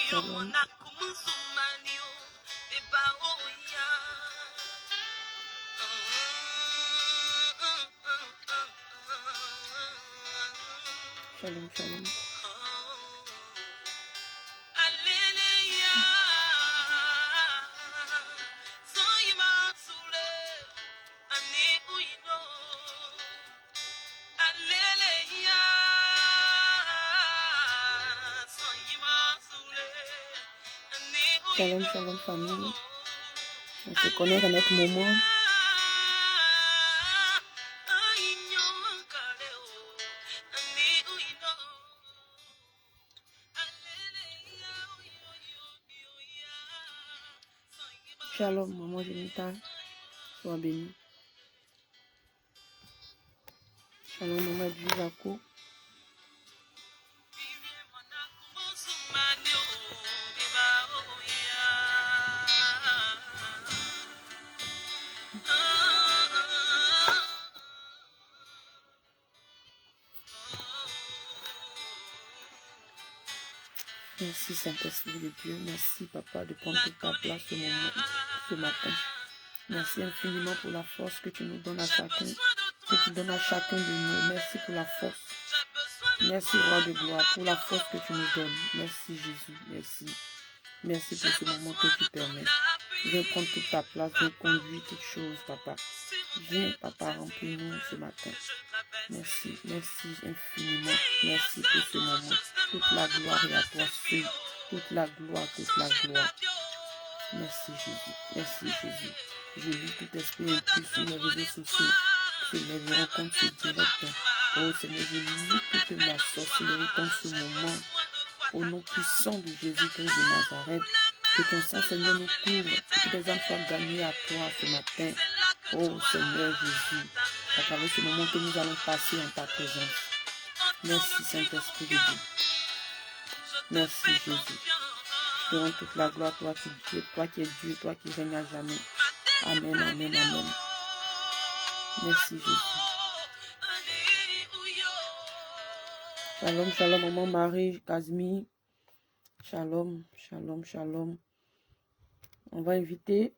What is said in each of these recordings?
Shalom. Shalom, shalom. Shalom, shalom famille. On se connecte à notre moment. Shalom, maman Jenita. Sois bénie. Shalom, maman Djuzako. Merci Saint-Esprit de Dieu. Merci Papa de prendre toute ta place ce matin. Merci infiniment pour la force que tu nous donnes à chacun. Que tu donnes à chacun de nous. Merci pour la force. Merci Roi de gloire pour la force que tu nous donnes. Merci Jésus. Merci. Merci pour ce moment que tu permets. Viens prendre toute ta place. Viens conduire toutes choses Papa. Viens Papa remplis-nous ce matin. Merci. Merci infiniment. Merci pour ce moment. Toute la gloire est à toi seul. Toute la gloire, toute la gloire. Merci Jésus. Merci Jésus. Je lis tout esprit impur sur les réseaux sociaux. Sur les rencontres sur direct. Oh Seigneur, je lis toute la sorcellerie dans ce moment. Au nom puissant de Jésus-Christ de Nazareth. Que ton sang Seigneur nous couvre. Que tes âmes soient gagnées à toi ce matin. Oh Seigneur Jésus. À travers ce moment que nous allons passer en ta présence. Merci Saint-Esprit de Dieu. Merci Jésus. Je te rends toute la gloire, toi qui es Dieu, toi qui règnes à jamais. Amen, amen, amen. Merci Jésus. Shalom, shalom, maman Marie, Kazmi. Shalom, shalom, shalom. On va inviter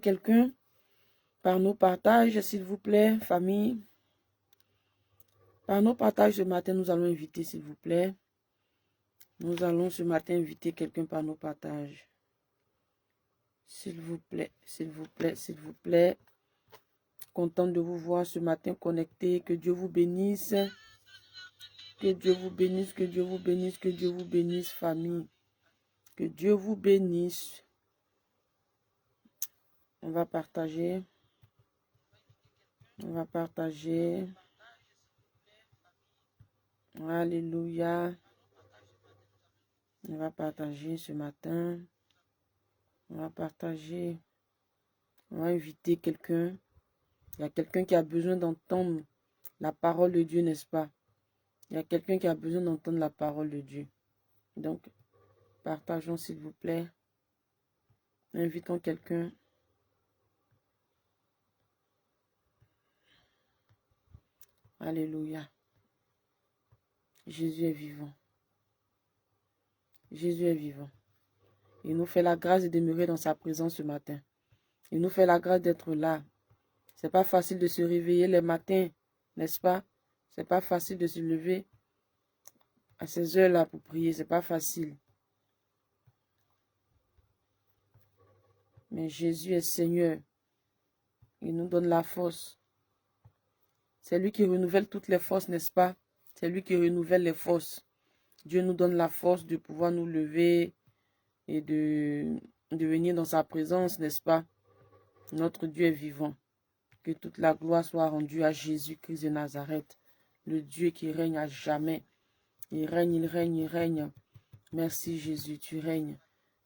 quelqu'un par nos partages, s'il vous plaît, famille. Par nos partages ce matin, nous allons inviter, s'il vous plaît. Nous allons ce matin inviter quelqu'un par nos partages. S'il vous plaît, s'il vous plaît, s'il vous plaît. Content de vous voir ce matin connecté. Que Dieu vous bénisse. Que Dieu vous bénisse, que Dieu vous bénisse, que Dieu vous bénisse, famille. Que Dieu vous bénisse. On va partager. On va partager. Alléluia. On va partager ce matin. On va partager. On va inviter quelqu'un. Il y a quelqu'un qui a besoin d'entendre la parole de Dieu, n'est-ce pas? Il y a quelqu'un qui a besoin d'entendre la parole de Dieu. Donc, partageons s'il vous plaît. Invitons quelqu'un. Alléluia. Jésus est vivant. Jésus est vivant. Il nous fait la grâce de demeurer dans sa présence ce matin. Il nous fait la grâce d'être là. C'est pas facile de se réveiller les matins, n'est-ce pas? C'est pas facile de se lever à ces heures-là pour prier. C'est pas facile. Mais Jésus est Seigneur. Il nous donne la force. C'est lui qui renouvelle toutes les forces, n'est-ce pas? C'est lui qui renouvelle les forces. Dieu nous donne la force de pouvoir nous lever et de venir dans sa présence, n'est-ce pas? Notre Dieu est vivant. Que toute la gloire soit rendue à Jésus-Christ de Nazareth, le Dieu qui règne à jamais. Il règne, il règne, il règne. Merci Jésus, tu règnes.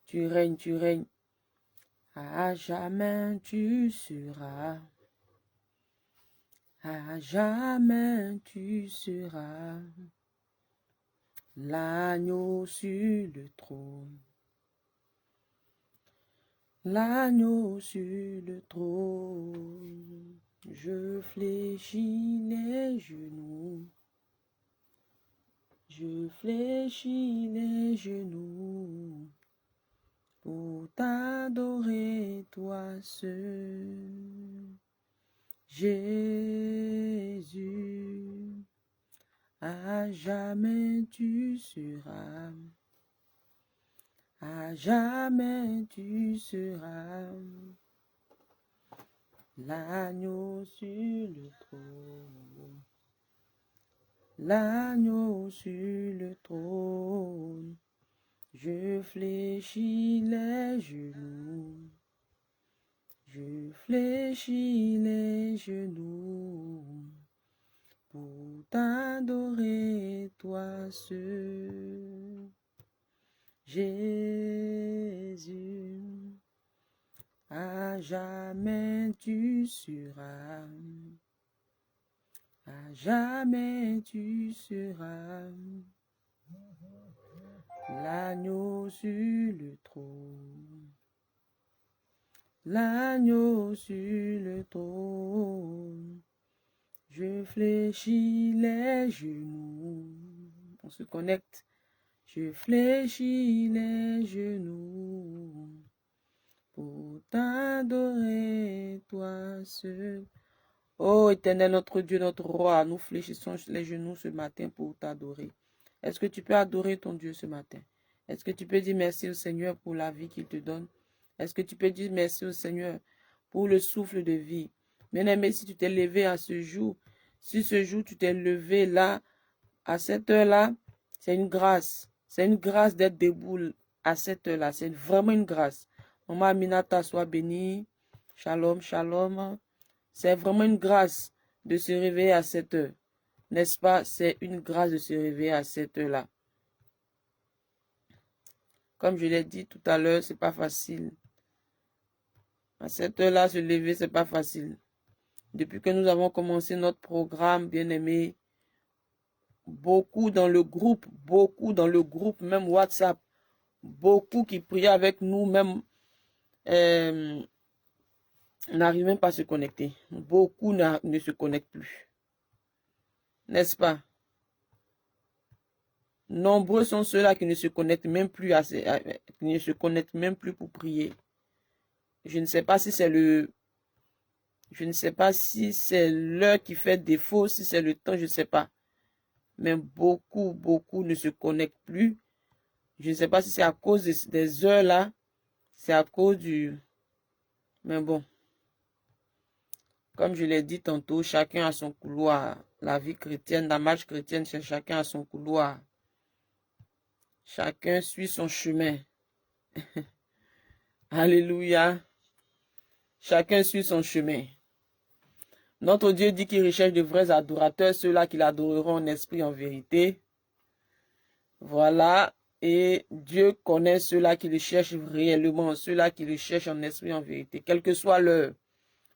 Tu règnes, tu règnes. À jamais tu seras. À jamais tu seras. L'agneau sur le trône. L'agneau sur le trône. Je fléchis les genoux. Je fléchis les genoux pour t'adorer, toi seul. Jésus, à jamais tu seras. À jamais tu seras l'agneau sur le trône. L'agneau sur le trône. Je fléchis les genoux. Je fléchis les genoux pour t'adorer, toi seul. Jésus, à jamais tu seras. À jamais tu seras l'agneau sur le trône. L'agneau sur le trône. Je fléchis les genoux. On se connecte. Je fléchis les genoux pour t'adorer, toi seul. Ô Éternel, notre Dieu, notre Roi, nous fléchissons les genoux ce matin pour t'adorer. Est-ce que tu peux adorer ton Dieu ce matin? Est-ce que tu peux dire merci au Seigneur pour la vie qu'il te donne? Est-ce que tu peux dire merci au Seigneur pour le souffle de vie? Bien-aimé, si tu t'es levé à ce jour, si ce jour tu t'es levé là, à cette heure-là, c'est une grâce. C'est une grâce d'être debout à cette heure-là. C'est vraiment une grâce. Maman Aminata, sois bénie. Shalom, shalom. C'est vraiment une grâce de se réveiller à cette heure. N'est-ce pas? C'est une grâce de se réveiller à cette heure-là. Comme je l'ai dit tout à l'heure, c'est pas facile. À cette heure-là, se lever, c'est pas facile. Depuis que nous avons commencé notre programme, bien-aimé, beaucoup dans le groupe, même WhatsApp, beaucoup qui priaient avec nous, même n'arrivent même pas à se connecter. Beaucoup ne se connectent plus. N'est-ce pas? Nombreux sont ceux-là qui ne se connectent même plus qui ne se connectent même plus pour prier. Je ne sais pas si c'est l'heure qui fait défaut, si c'est le temps, je ne sais pas. Mais beaucoup ne se connectent plus. Je ne sais pas si c'est à cause des heures là, c'est à cause du... Mais bon, comme je l'ai dit tantôt, chacun a son couloir. La vie chrétienne, la marche chrétienne, c'est chacun a son couloir. Chacun suit son chemin. Alléluia. Chacun suit son chemin. Notre Dieu dit qu'il recherche de vrais adorateurs, ceux-là qui l'adoreront en esprit, en vérité. Voilà. Et Dieu connaît ceux-là qui le cherchent réellement, ceux-là qui le cherchent en esprit, en vérité. Quelle que soit l'heure,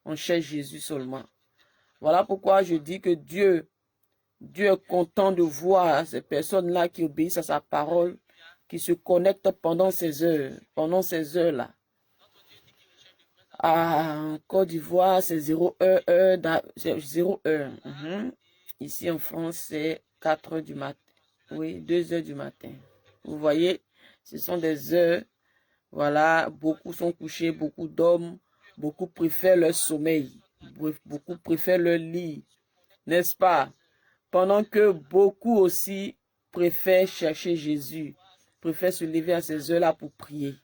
on cherche Jésus seulement. Voilà pourquoi je dis que Dieu est content de voir ces personnes-là qui obéissent à sa parole, qui se connectent pendant ces heures-là. En Côte d'Ivoire, c'est 0 heure. Ici en France, c'est 4 heures du matin. Oui, 2 heures du matin. Vous voyez, ce sont des heures. Voilà, beaucoup sont couchés, beaucoup dorment, beaucoup préfèrent leur sommeil, beaucoup préfèrent leur lit, n'est-ce pas? Pendant que beaucoup aussi préfèrent chercher Jésus, préfèrent se lever à ces heures-là pour prier.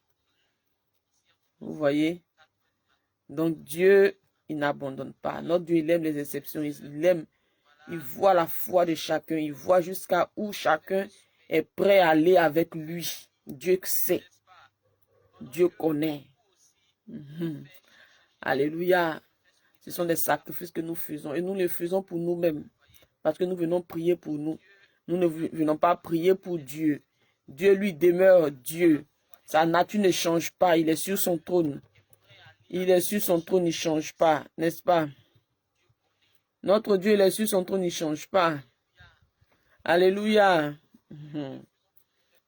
Vous voyez? Donc Dieu, il n'abandonne pas. Notre Dieu, il aime les exceptions, il voit la foi de chacun, il voit jusqu'à où chacun est prêt à aller avec lui. Dieu sait, Dieu connaît. Alléluia. Ce sont des sacrifices que nous faisons et nous les faisons pour nous-mêmes parce que nous venons prier pour nous. Nous ne venons pas prier pour Dieu. Dieu lui demeure Dieu. Sa nature ne change pas. Il est sur son trône. Il est sur son trône, il ne change pas, n'est-ce pas? Notre Dieu, il est sur son trône, il ne change pas. Alléluia.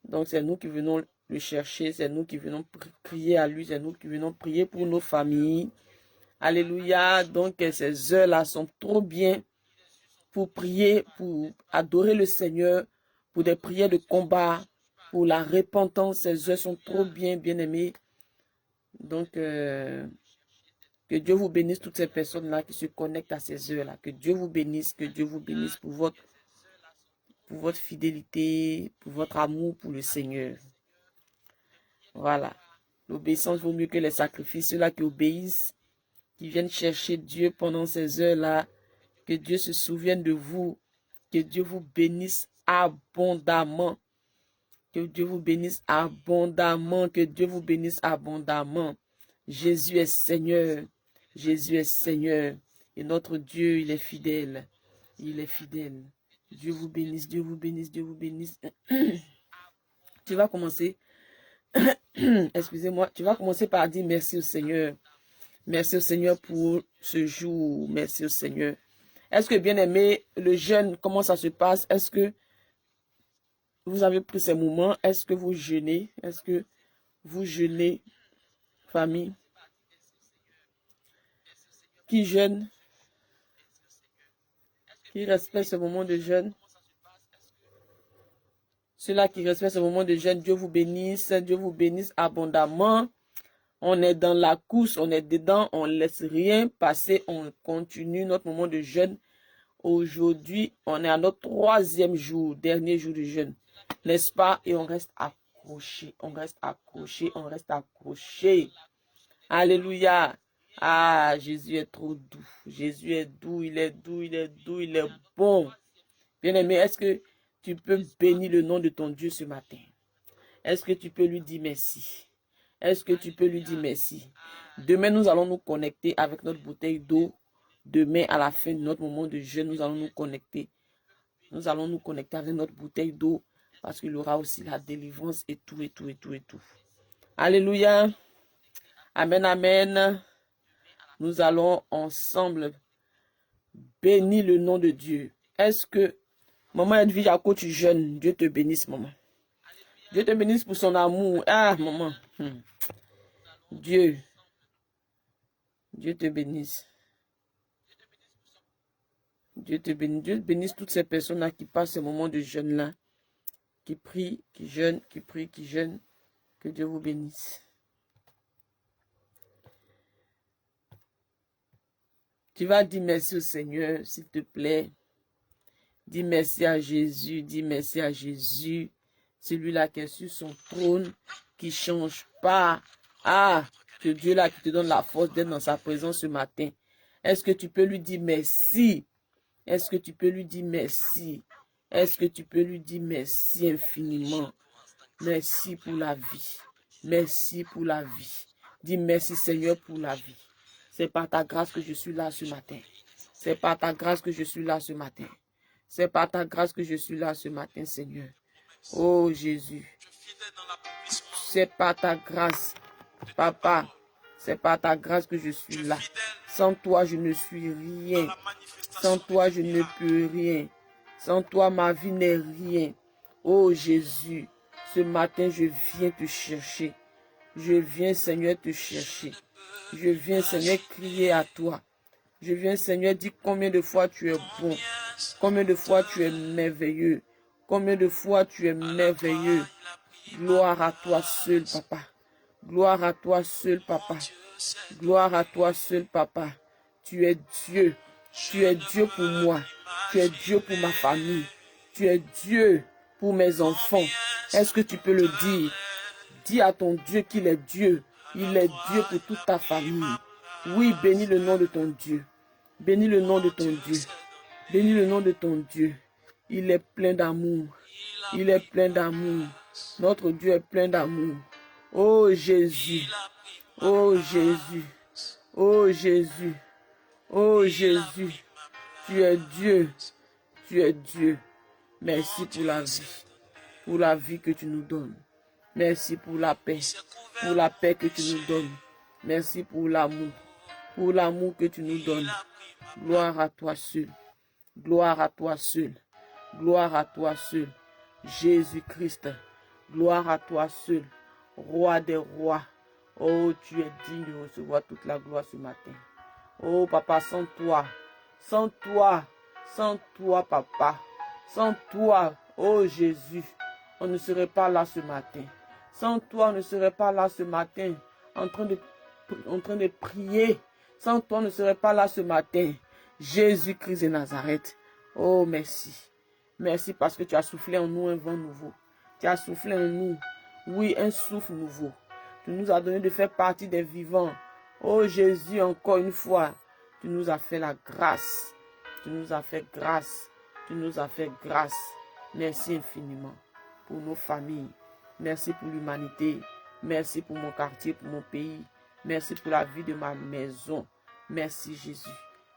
Donc, c'est nous qui venons le chercher, c'est nous qui venons prier à lui, c'est nous qui venons prier pour nos familles. Alléluia. Donc, ces heures-là sont trop bien pour prier, pour adorer le Seigneur, pour des prières de combat, pour la repentance. Ces heures sont trop bien aimées. Donc, que Dieu vous bénisse, toutes ces personnes-là qui se connectent à ces heures-là. Que Dieu vous bénisse pour votre fidélité, pour votre amour pour le Seigneur. Voilà. L'obéissance vaut mieux que les sacrifices. Ceux-là qui obéissent, qui viennent chercher Dieu pendant ces heures-là, que Dieu se souvienne de vous, que Dieu vous bénisse abondamment, que Dieu vous bénisse abondamment, que Dieu vous bénisse abondamment. Jésus est Seigneur, Jésus est Seigneur, et notre Dieu, il est fidèle, il est fidèle. Dieu vous bénisse, Dieu vous bénisse, Dieu vous bénisse. Tu vas commencer, excusez-moi, tu vas commencer par dire merci au Seigneur. Merci au Seigneur pour ce jour. Merci au Seigneur. Est-ce que, bien aimé, le jeûne, comment ça se passe? Est-ce que vous avez pris ces moments? Est-ce que vous jeûnez? Est-ce que vous jeûnez, famille? Qui jeûne? Qui respecte ce moment de jeûne? Ceux-là qui respectent ce moment de jeûne, Dieu vous bénisse abondamment. On est dans la course, on est dedans, on ne laisse rien passer, on continue notre moment de jeûne. Aujourd'hui, on est à notre 3e jour, dernier jour de jeûne, n'est-ce pas? Et on reste accroché, on reste accroché, on reste accroché. Alléluia. Ah, Jésus est trop doux. Jésus est doux, il est doux, il est doux, il est bon. Bien-aimé, est-ce que tu peux bénir le nom de ton Dieu ce matin? Est-ce que tu peux lui dire merci? Est-ce que tu peux lui dire merci? Demain, nous allons nous connecter avec notre bouteille d'eau. Demain, à la fin de notre moment de jeûne, nous allons nous connecter. Nous allons nous connecter avec notre bouteille d'eau parce qu'il y aura aussi la délivrance et tout, et tout, et tout, et tout. Alléluia. Amen, amen. Nous allons ensemble bénir le nom de Dieu. Est-ce que, maman Edwige, à quoi tu jeûnes? Dieu te bénisse, maman. Dieu te bénisse pour son amour. Ah, maman. Dieu te bénisse. Dieu te bénisse. Dieu bénisse toutes ces personnes-là qui passent ce moment de jeûne-là, qui prient, qui jeûnent, qui prient, qui jeûnent. Que Dieu vous bénisse. Tu vas dire merci au Seigneur, s'il te plaît. Dis merci à Jésus, dis merci à Jésus. Celui-là qui est sur son trône, qui ne change pas. Ah, ce Dieu-là qui te donne la force d'être dans sa présence ce matin. Est-ce que tu peux lui dire merci? Est-ce que tu peux lui dire merci? Est-ce que tu peux lui dire merci infiniment? Merci pour la vie. Merci pour la vie. Dis merci Seigneur pour la vie. C'est par ta grâce que je suis là ce matin. C'est par ta grâce que je suis là ce matin. C'est par ta grâce que je suis là ce matin, Seigneur. Oh Jésus. C'est par ta grâce, Papa. C'est par ta grâce que je suis là. Sans toi, je ne suis rien. Sans toi, je ne peux rien. Sans toi, ma vie n'est rien. Oh Jésus, ce matin, je viens te chercher. Je viens, Seigneur, te chercher. Je viens, Seigneur, crier à toi. Je viens, Seigneur, dire combien de fois tu es bon. Combien de fois tu es merveilleux. Combien de fois tu es merveilleux. Gloire à toi seul, Papa. Gloire à toi seul, Papa. Gloire à toi seul, Papa. Tu es Dieu. Tu es Dieu pour moi. Tu es Dieu pour ma famille. Tu es Dieu pour mes enfants. Est-ce que tu peux le dire? Dis à ton Dieu qu'il est Dieu. Il est Dieu pour toute ta famille. Oui, bénis le nom de ton Dieu. Bénis le nom de ton Dieu. Bénis le nom de ton Dieu. Il est plein d'amour. Il est plein d'amour. Notre Dieu est plein d'amour. Oh Jésus. Oh Jésus. Oh Jésus. Oh Jésus. Tu es Dieu. Tu es Dieu. Merci pour la vie. Pour la vie que tu nous donnes. Merci pour la paix. Pour la paix que tu nous donnes. Merci pour l'amour. Pour l'amour que tu nous donnes. Gloire à toi seul. Gloire à toi seul. Gloire à toi seul. Jésus-Christ. Gloire à toi seul. Roi des rois. Oh, tu es digne de recevoir toute la gloire ce matin. Oh, Papa, sans toi. Sans toi. Sans toi, Papa. Sans toi. Oh Jésus, on ne serait pas là ce matin. Sans toi, on ne serait pas là ce matin en train de prier. Sans toi, on ne serait pas là ce matin. Jésus-Christ de Nazareth. Oh, merci. Merci parce que tu as soufflé en nous un vent nouveau. Tu as soufflé en nous, oui, un souffle nouveau. Tu nous as donné de faire partie des vivants. Oh Jésus, encore une fois, tu nous as fait la grâce. Tu nous as fait grâce. Tu nous as fait grâce. Merci infiniment pour nos familles. Merci pour l'humanité. Merci pour mon quartier, pour mon pays. Merci pour la vie de ma maison. Merci Jésus.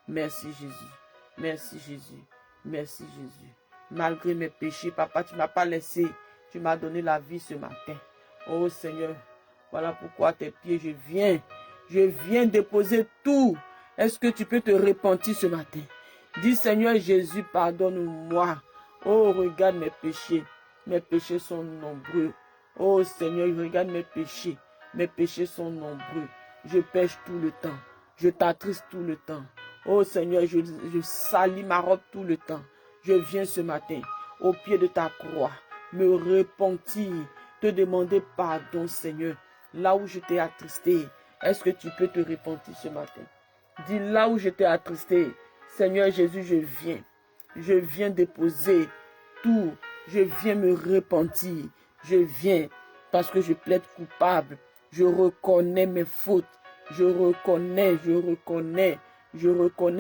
Merci Jésus. Merci Jésus. Merci Jésus. Malgré mes péchés, papa, tu ne m'as pas laissé. Tu m'as donné la vie ce matin. Oh Seigneur, voilà pourquoi à tes pieds je viens. Je viens déposer tout. Est-ce que tu peux te repentir ce matin? Dis Seigneur Jésus, pardonne-moi. Oh, regarde mes péchés. Mes péchés sont nombreux. Oh Seigneur, regarde mes péchés. Mes péchés sont nombreux. Je pêche tout le temps. Je t'attriste tout le temps. Oh Seigneur, je salis ma robe tout le temps. Je viens ce matin au pied de ta croix, me repentir, te demander pardon Seigneur. Là où je t'ai attristé, est-ce que tu peux te repentir ce matin? Dis là où je t'ai attristé, Seigneur Jésus, je viens. Je viens déposer tout. Je viens me repentir. Je viens parce que je plaide coupable. Je reconnais mes fautes. Je reconnais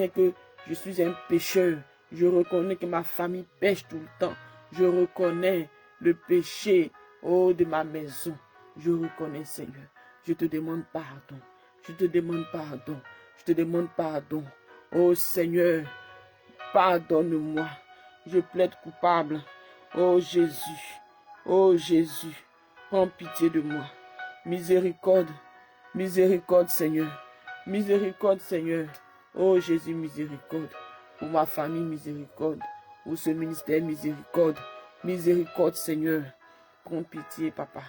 que je suis un pécheur. Je reconnais que ma famille pêche tout le temps. Je reconnais le péché, oh, de ma maison. Je reconnais, Seigneur. Je te demande pardon. Je te demande pardon. Je te demande pardon. Oh Seigneur, pardonne-moi. Je plaide coupable. Oh Jésus. Oh Jésus. Prends pitié de moi. Miséricorde. Miséricorde, Seigneur. Miséricorde, Seigneur. Oh Jésus, miséricorde. Pour ma famille, miséricorde. Pour ce ministère, miséricorde. Miséricorde, Seigneur. Prends pitié, Papa.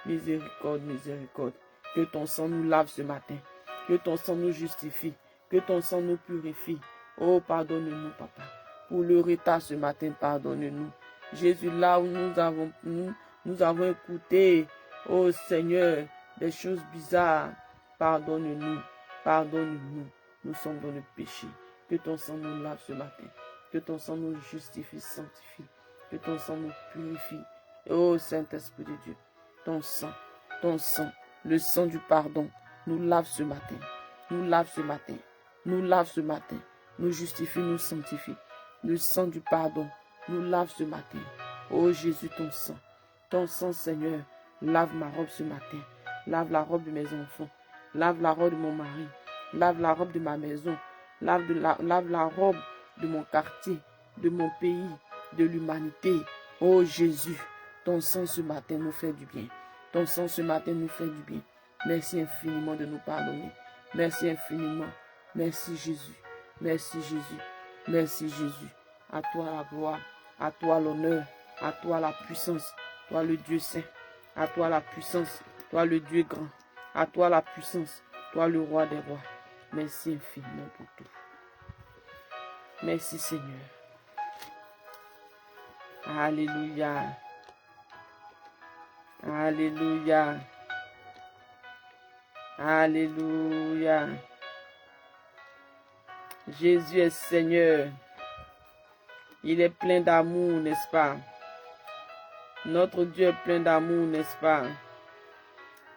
Miséricorde, miséricorde. Que ton sang nous lave ce matin. Que ton sang nous justifie. Que ton sang nous purifie. Oh, pardonne-nous, Papa. Pour le retard ce matin, pardonne-nous. Jésus, là où nous avons écouté, oh Seigneur, des choses bizarres, pardonne-nous. Pardonne-nous. Nous sommes dans le péché. Que ton sang nous lave ce matin. Que ton sang nous justifie, sanctifie. Que ton sang nous purifie. Oh Saint-Esprit de Dieu, ton sang, le sang du pardon, nous lave ce matin. Nous lave ce matin. Nous lave ce matin. Nous justifie, nous sanctifie. Le sang du pardon nous lave ce matin. Oh Jésus, ton sang Seigneur, lave ma robe ce matin. Lave la robe de mes enfants. Lave la robe de mon mari. Lave la robe de ma maison. Lave la robe de mon quartier, de mon pays, de l'humanité. Oh Jésus, ton sang ce matin nous fait du bien. Ton sang ce matin nous fait du bien. Merci infiniment de nous pardonner. Merci infiniment. Merci Jésus. Merci Jésus. Merci Jésus. À toi la gloire, à toi l'honneur, à toi la puissance, toi le Dieu saint. À toi la puissance, toi le Dieu grand. À toi la puissance, toi le roi des rois. Merci infiniment pour tout. Merci Seigneur. Alléluia. Alléluia. Alléluia. Jésus est Seigneur. Il est plein d'amour, n'est-ce pas? Notre Dieu est plein d'amour, n'est-ce pas?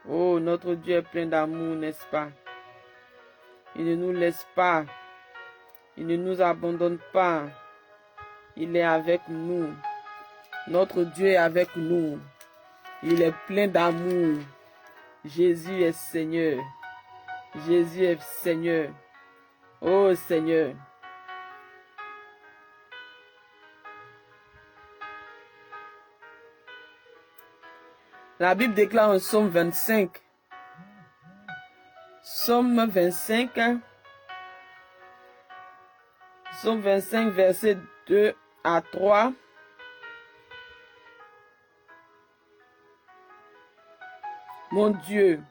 Oh, notre Dieu est plein d'amour, n'est-ce pas? Il ne nous laisse pas. Il ne nous abandonne pas. Il est avec nous. Notre Dieu est avec nous. Il est plein d'amour. Jésus est Seigneur. Jésus est Seigneur. Oh Seigneur. La Bible déclare en Psaume 25. Psaume 25. Psaume 25, versets 2 à 3. Mon Dieu,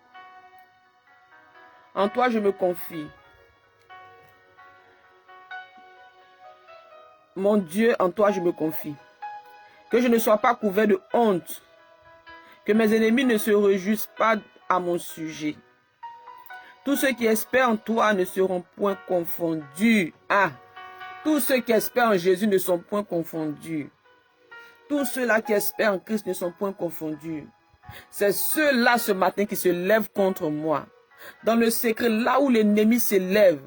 en toi je me confie. Mon Dieu, en toi je me confie. Que je ne sois pas couvert de honte. Que mes ennemis ne se réjouissent pas à mon sujet. Tous ceux qui espèrent en toi ne seront point confondus. Ah, tous ceux qui espèrent en Jésus ne sont point confondus. Tous ceux-là qui espèrent en Christ ne sont point confondus. C'est ceux-là ce matin qui se lèvent contre moi. Dans le secret, là où l'ennemi s'élève,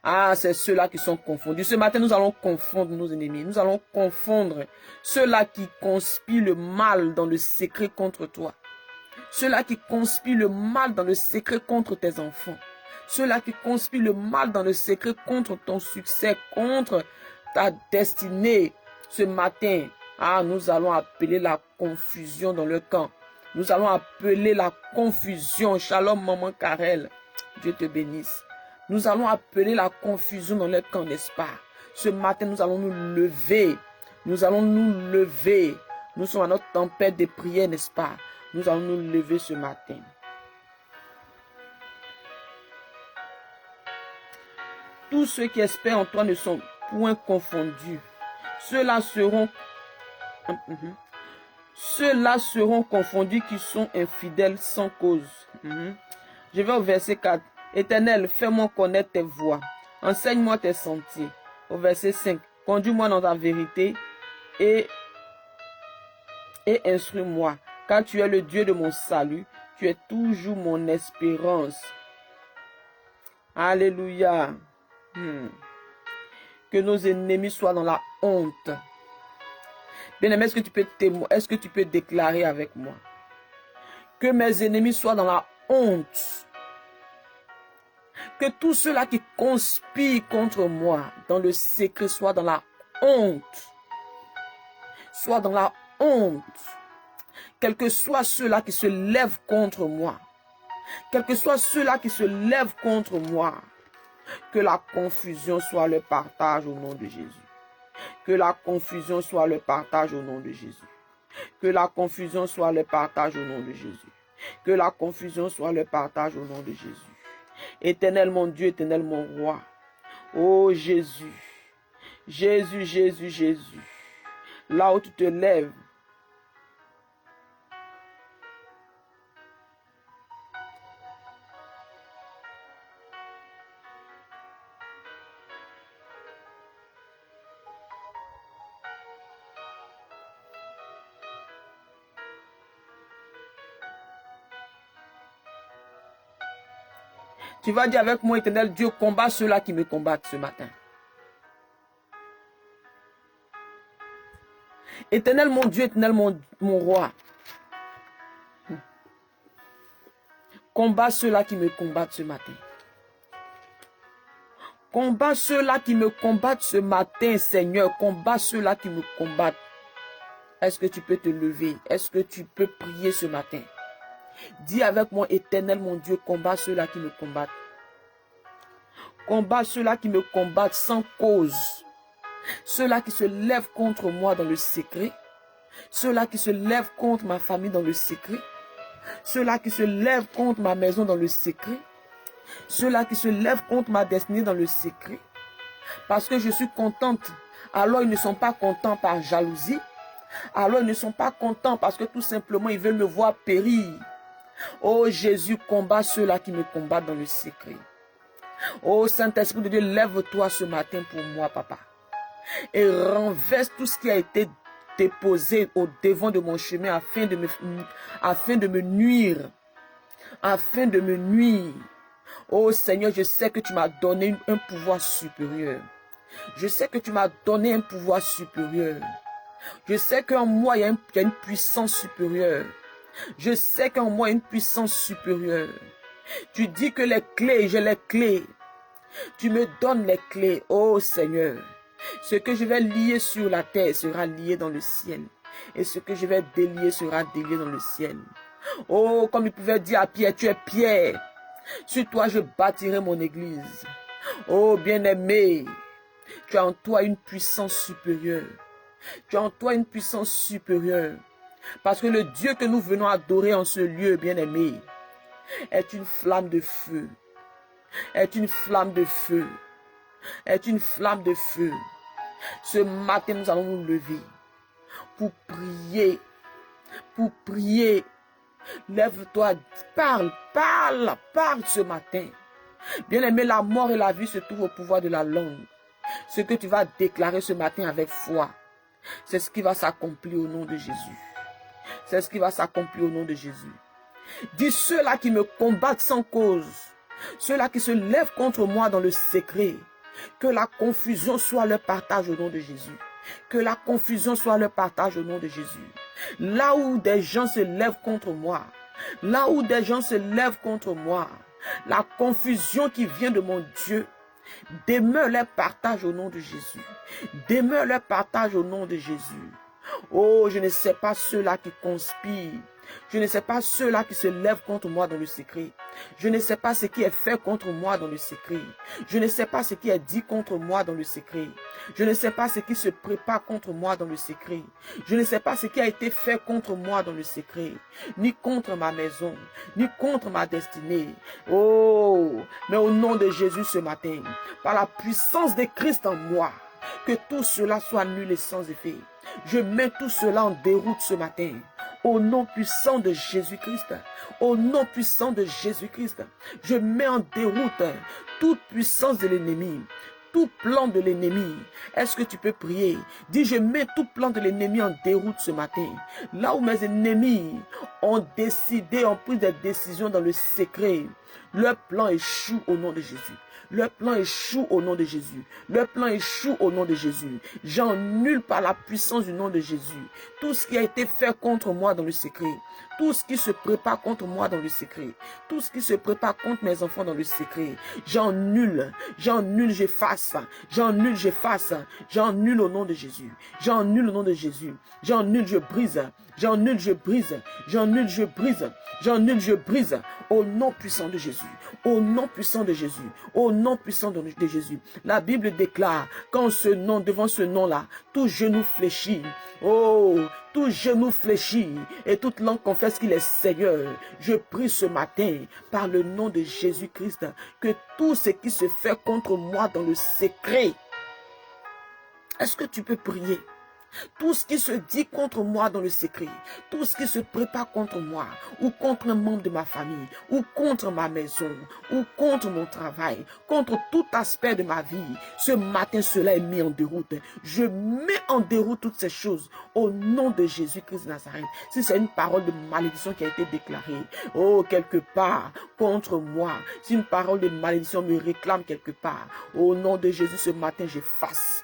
ah, c'est ceux-là qui sont confondus. Ce matin, nous allons confondre nos ennemis. Nous allons confondre ceux-là qui conspirent le mal dans le secret contre toi. Ceux-là qui conspirent le mal dans le secret contre tes enfants. Ceux-là qui conspirent le mal dans le secret contre ton succès, contre ta destinée. Ce matin, ah, nous allons appeler la confusion dans le camp. Nous allons appeler la confusion. Shalom, maman Karel. Dieu te bénisse. Nous allons appeler la confusion dans le camp, n'est-ce pas? Ce matin, nous allons nous lever. Nous allons nous lever. Nous sommes à notre tempête de prière, n'est-ce pas? Nous allons nous lever ce matin. Tous ceux qui espèrent en toi ne sont point confondus. Ceux-là seront confondus qui sont infidèles sans cause. Je vais au verset 4. Éternel, fais-moi connaître tes voies. Enseigne-moi tes sentiers. Au verset 5. Conduis-moi dans ta vérité et instruis-moi. Car tu es le Dieu de mon salut. Tu es toujours mon espérance. Alléluia. Que nos ennemis soient dans la honte. Bien-aimé, est-ce que tu peux déclarer avec moi? Que mes ennemis soient dans la honte. Que tous ceux-là qui conspirent contre moi dans le secret soient dans la honte. Soient dans la honte. Quels que soient ceux-là qui se lèvent contre moi. Quels que soient ceux-là qui se lèvent contre moi. Que la confusion soit le partage au nom de Jésus. Que la confusion soit le partage au nom de Jésus. Que la confusion soit le partage au nom de Jésus. Que la confusion soit le partage au nom de Jésus. Éternel mon Dieu, éternel mon roi. Oh Jésus. Jésus, Jésus, Jésus. Là où tu te lèves. Tu vas dire avec moi, éternel Dieu, combat ceux-là qui me combattent ce matin. Éternel mon Dieu, éternel mon roi. Combat ceux-là qui me combattent ce matin. Combat ceux-là qui me combattent ce matin, Seigneur. Combat ceux-là qui me combattent. Est-ce que tu peux te lever? Est-ce que tu peux prier ce matin? Dis avec moi, éternel mon Dieu, combat ceux-là qui me combattent. Combat ceux-là qui me combattent sans cause. Ceux-là qui se lèvent contre moi dans le secret. Ceux-là qui se lèvent contre ma famille dans le secret. Ceux-là qui se lèvent contre ma maison dans le secret. Ceux-là qui se lèvent contre ma destinée dans le secret. Parce que je suis contente. Alors ils ne sont pas contents par jalousie. Alors ils ne sont pas contents parce que tout simplement ils veulent me voir périr. Oh Jésus, combat ceux-là qui me combattent dans le secret. Oh Saint-Esprit de Dieu, lève-toi ce matin pour moi, papa. Et renverse tout ce qui a été déposé au devant de mon chemin afin de me nuire. Afin de me nuire. Oh Seigneur, je sais que tu m'as donné un pouvoir supérieur. Je sais que tu m'as donné un pouvoir supérieur. Je sais qu'en moi, il y a une puissance supérieure. Je sais qu'en moi, il y a une puissance supérieure. Tu dis que les clés, j'ai les clés. Tu me donnes les clés, oh Seigneur. Ce que je vais lier sur la terre sera lié dans le ciel. Et ce que je vais délier sera délié dans le ciel. Oh, comme il pouvait dire à Pierre, tu es Pierre. Sur toi, je bâtirai mon église. Oh, bien-aimé, tu as en toi une puissance supérieure. Tu as en toi une puissance supérieure. Parce que le Dieu que nous venons adorer en ce lieu, bien-aimé, est une flamme de feu. Est une flamme de feu. Est une flamme de feu. Ce matin, nous allons nous lever pour prier. Pour prier. Lève-toi, parle ce matin. Bien-aimé, la mort et la vie se trouvent au pouvoir de la langue. Ce que tu vas déclarer ce matin avec foi, c'est ce qui va s'accomplir au nom de Jésus. C'est ce qui va s'accomplir au nom de Jésus. Dis ceux-là qui me combattent sans cause, ceux-là qui se lèvent contre moi dans le secret, que la confusion soit leur partage au nom de Jésus. Que la confusion soit leur partage au nom de Jésus. Là où des gens se lèvent contre moi, là où des gens se lèvent contre moi, la confusion qui vient de mon Dieu, demeure leur partage au nom de Jésus. Demeure leur partage au nom de Jésus. Oh, je ne sais pas ceux-là qui conspirent. Je ne sais pas ceux-là qui se lèvent contre moi dans le secret. Je ne sais pas ce qui est fait contre moi dans le secret. Je ne sais pas ce qui est dit contre moi dans le secret. Je ne sais pas ce qui se prépare contre moi dans le secret. Je ne sais pas ce qui a été fait contre moi dans le secret. Ni contre ma maison, ni contre ma destinée. Oh, mais au nom de Jésus ce matin, par la puissance de Christ en moi, que tout cela soit nul et sans effet. Je mets tout cela en déroute ce matin. Au nom puissant de Jésus-Christ, au nom puissant de Jésus-Christ, je mets en déroute toute puissance de l'ennemi, tout plan de l'ennemi. Est-ce que tu peux prier? Dis, je mets tout plan de l'ennemi en déroute ce matin. Là où mes ennemis ont décidé, ont pris des décisions dans le secret, leur plan échoue au nom de Jésus. Leur plan échoue au nom de Jésus. Leur plan échoue au nom de Jésus. J'annule par la puissance du nom de Jésus tout ce qui a été fait contre moi dans le secret. Tout ce qui se prépare contre moi dans le secret. Tout ce qui se prépare contre mes enfants dans le secret. J'annule, j'efface. J'annule, j'efface. J'annule au nom de Jésus. J'annule au nom de Jésus. J'annule, je brise. J'annule, je brise. J'annule, je brise. J'annule, je brise. Au nom puissant de Jésus. Au nom puissant de Jésus. Au nom puissant de Jésus. La Bible déclare, quand ce nom, devant ce nom-là, tout genou fléchit. Oh, tout genou fléchit et toute langue confesse qu'il est Seigneur. Je prie ce matin, par le nom de Jésus-Christ, que tout ce qui se fait contre moi dans le secret, est-ce que tu peux prier? Tout ce qui se dit contre moi dans le secret, tout ce qui se prépare contre moi, ou contre un membre de ma famille, ou contre ma maison, ou contre mon travail, contre tout aspect de ma vie, ce matin cela est mis en déroute. Je mets en déroute toutes ces choses au nom de Jésus-Christ de Nazareth. Si c'est une parole de malédiction qui a été déclarée, oh, quelque part contre moi, si une parole de malédiction me réclame quelque part, au nom de Jésus ce matin j'efface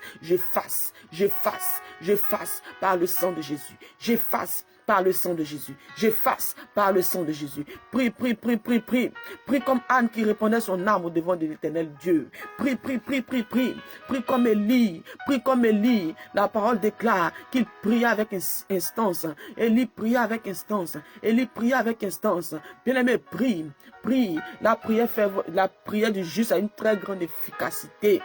par le sang de Jésus. J'efface par le sang de Jésus. J'efface par le sang de Jésus. Prie. Prie comme Anne qui répandait son âme au devant de l'Éternel Dieu. Prie. Prie comme Élie. Prie comme Élie. La parole déclare qu'il pria avec instance. Élie pria avec instance. Élie pria avec instance. Bien-aimé, prie. La prière du juste a une très grande efficacité.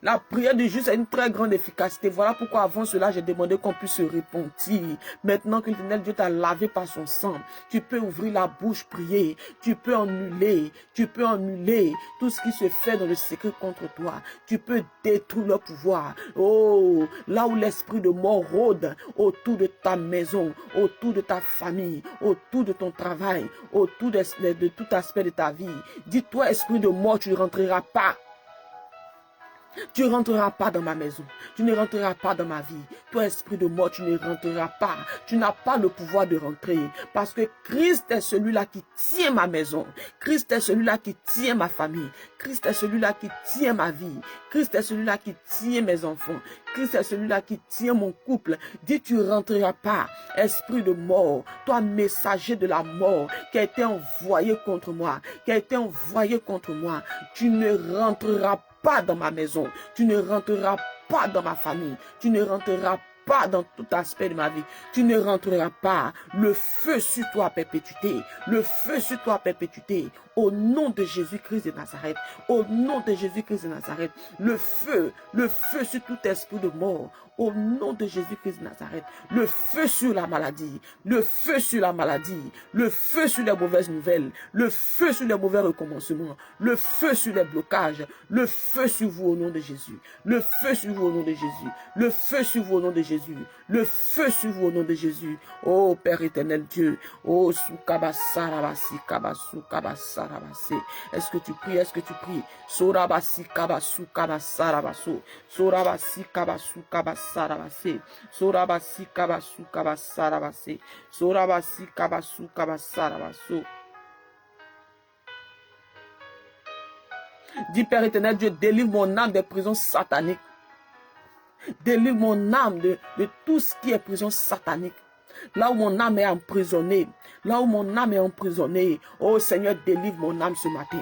La prière du juste a une très grande efficacité. Voilà pourquoi avant cela, j'ai demandé qu'on puisse se repentir. Maintenant que l'Éternel Dieu t'a lavé par son sang, tu peux ouvrir la bouche, prier. Tu peux annuler tout ce qui se fait dans le secret contre toi. Tu peux détruire leur pouvoir. Oh, là où l'esprit de mort rôde autour de ta maison, autour de ta famille, autour de ton travail, autour de tout aspect de ta vie. Dis-toi, esprit de mort, tu ne rentreras pas. Tu ne rentreras pas dans ma maison. Tu ne rentreras pas dans ma vie. Toi, esprit de mort, tu ne rentreras pas. Tu n'as pas le pouvoir de rentrer. Parce que Christ est celui-là qui tient ma maison. Christ est celui-là qui tient ma famille. Christ est celui-là qui tient ma vie. Christ est celui-là qui tient mes enfants. Christ est celui-là qui tient mon couple. Dis, tu ne rentreras pas. Esprit de mort, toi, messager de la mort, qui a été envoyé contre moi. Qui a été envoyé contre moi. Tu ne rentreras pas dans ma maison, tu ne rentreras pas dans ma famille, tu ne rentreras pas dans tout aspect de ma vie, tu ne rentreras pas. Le feu sur toi à perpétuité, le feu sur toi à perpétuité, au nom de Jésus-Christ de Nazareth, au nom de Jésus-Christ de Nazareth, le feu sur tout esprit de mort, au nom de Jésus-Christ de Nazareth, le feu sur la maladie, le feu sur la maladie, le feu sur les mauvaises nouvelles, le feu sur les mauvais recommencements, le feu sur les blocages, le feu sur vous au nom de Jésus, le feu sur vous au nom de Jésus, le feu sur vous au nom de Jésus. Jésus. Le feu sur vous au nom de Jésus. Oh Père éternel Dieu. Oh Soukabasarabasi Kabasu Kabasarabasi. Est-ce que tu pries? Est-ce que tu pries? Sorabasi Kabasu Kabasarabaso. Sorabasi Kabasu Kabasarabasi. Sorabasi Kabasu Kabasarabasi. Sorabasi Kabasu Kabasarabaso. Dis Père éternel Dieu, délivre mon âme des prisons sataniques. Délivre mon âme de tout ce qui est prison satanique. Là où mon âme est emprisonnée, là où mon âme est emprisonnée, oh Seigneur, délivre mon âme ce matin,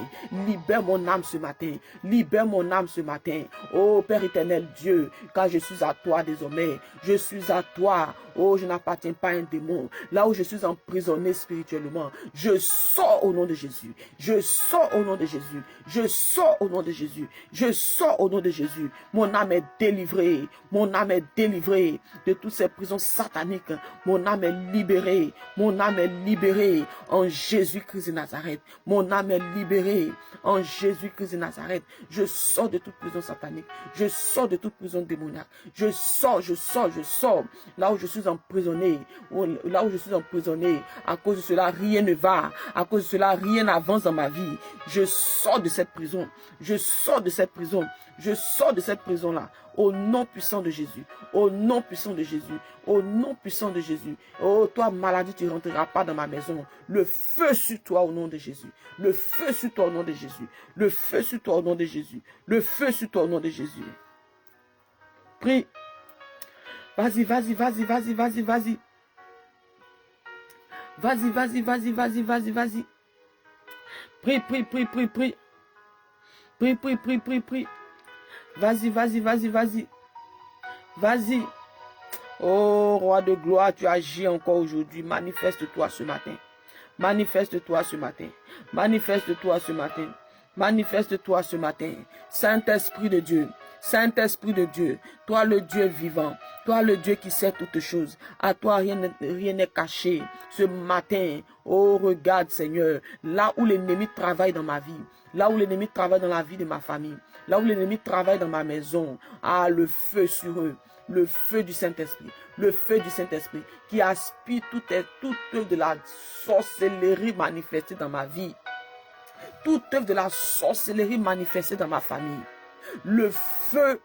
libère mon âme ce matin, libère mon âme ce matin, oh Père éternel Dieu, car je suis à toi désormais, je suis à toi, oh je n'appartiens pas à un démon, là où je suis emprisonné spirituellement, je sors au nom de Jésus, je sors au nom de Jésus, je sors au nom de Jésus, je sors au nom de Jésus, mon âme est délivrée, mon âme est délivrée de toutes ces prisons sataniques, mon âme est libérée, mon âme est libérée en Jésus-Christ de Nazareth. Mon âme est libérée en Jésus-Christ de Nazareth. Je sors de toute prison satanique, je sors de toute prison démoniaque. Je sors. Là où je suis emprisonné, à cause de cela, rien ne va. À cause de cela, rien n'avance dans ma vie. Je sors de cette prison. Je sors de cette prison. Je sors de cette prison-là. Au nom puissant de Jésus. Au nom puissant de Jésus. Au nom puissant de Jésus. Oh, toi, maladie, tu ne rentreras pas dans ma maison. Le feu sur toi au nom de Jésus. Le feu sur toi au nom de Jésus. Le feu sur toi au nom de Jésus. Le feu sur toi au nom de Jésus. Prie. Vas-y. Vas-y. Prie. Prie. Vas-y. Oh, roi de gloire, tu agis encore aujourd'hui. Manifeste-toi ce matin. Manifeste-toi ce matin. Manifeste-toi ce matin. Manifeste-toi ce matin. Saint-Esprit de Dieu. Saint-Esprit de Dieu. Toi le Dieu vivant. Toi le Dieu qui sait toutes choses. À toi rien n'est caché. Ce matin, oh regarde Seigneur. Là où l'ennemi travaille dans ma vie. Là où l'ennemi travaille dans la vie de ma famille. Là où l'ennemi travaille dans ma maison. Ah, le feu sur eux. Le feu du Saint-Esprit. Le feu du Saint-Esprit qui aspire toute œuvre de la sorcellerie manifestée dans ma vie. Toute œuvre de la sorcellerie manifestée dans ma famille. Le feu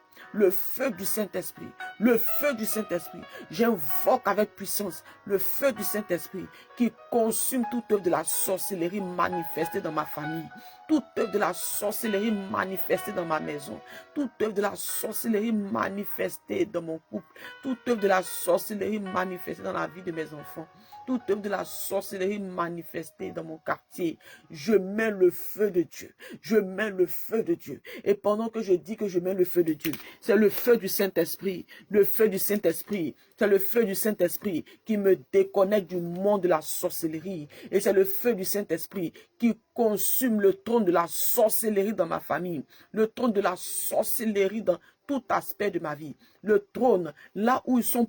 du Saint-Esprit. Le feu du Saint-Esprit. J'invoque avec puissance le feu du Saint-Esprit qui consume toute œuvre de la sorcellerie manifestée dans ma famille. Toute œuvre de la sorcellerie manifestée dans ma maison. Toute œuvre de la sorcellerie manifestée dans mon couple. Toute œuvre de la sorcellerie manifestée dans la vie de mes enfants. Toute œuvre de la sorcellerie manifestée dans mon quartier. Je mets le feu de Dieu. Je mets le feu de Dieu. Et pendant que je dis que je mets le feu de Dieu, c'est le feu du Saint-Esprit. Le feu du Saint-Esprit. C'est le feu du Saint-Esprit qui me déconnecte du monde de la sorcellerie. Et c'est le feu du Saint-Esprit qui consume le trône de la sorcellerie dans ma famille. Le trône de la sorcellerie dans tout aspect de ma vie. Le trône, là où ils sont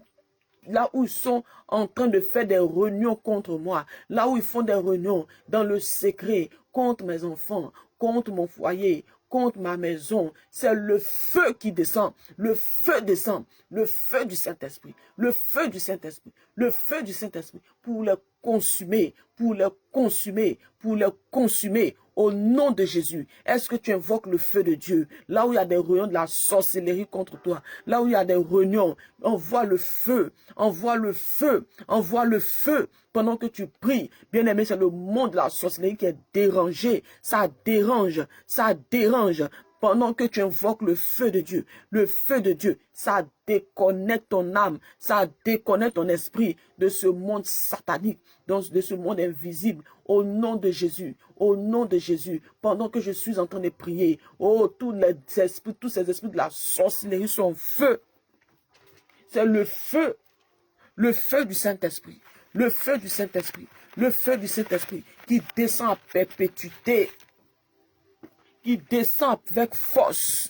en train de faire des réunions contre moi, là où ils font des réunions dans le secret contre mes enfants, contre mon foyer, contre ma maison, c'est le feu qui descend, le feu descend, le feu du Saint-Esprit, le feu du Saint-Esprit, le feu du Saint-Esprit pour les consumer, pour les consumer, pour les consumer. Au nom de Jésus, est-ce que tu invoques le feu de Dieu? Là où il y a des réunions de la sorcellerie contre toi, là où il y a des réunions, envoie le feu, envoie le feu, envoie le feu. Pendant que tu pries, bien aimé, c'est le monde de la sorcellerie qui est dérangé. Ça dérange, ça dérange. Pendant que tu invoques le feu de Dieu, ça déconnecte ton âme, ça déconnecte ton esprit de ce monde satanique, de ce monde invisible. Au nom de Jésus, pendant que je suis en train de prier, oh, tous ces esprits de la sorcellerie sont en feu. C'est le feu du Saint-Esprit, le feu du Saint-Esprit, le feu du Saint-Esprit qui descend à perpétuité, qui descend avec force.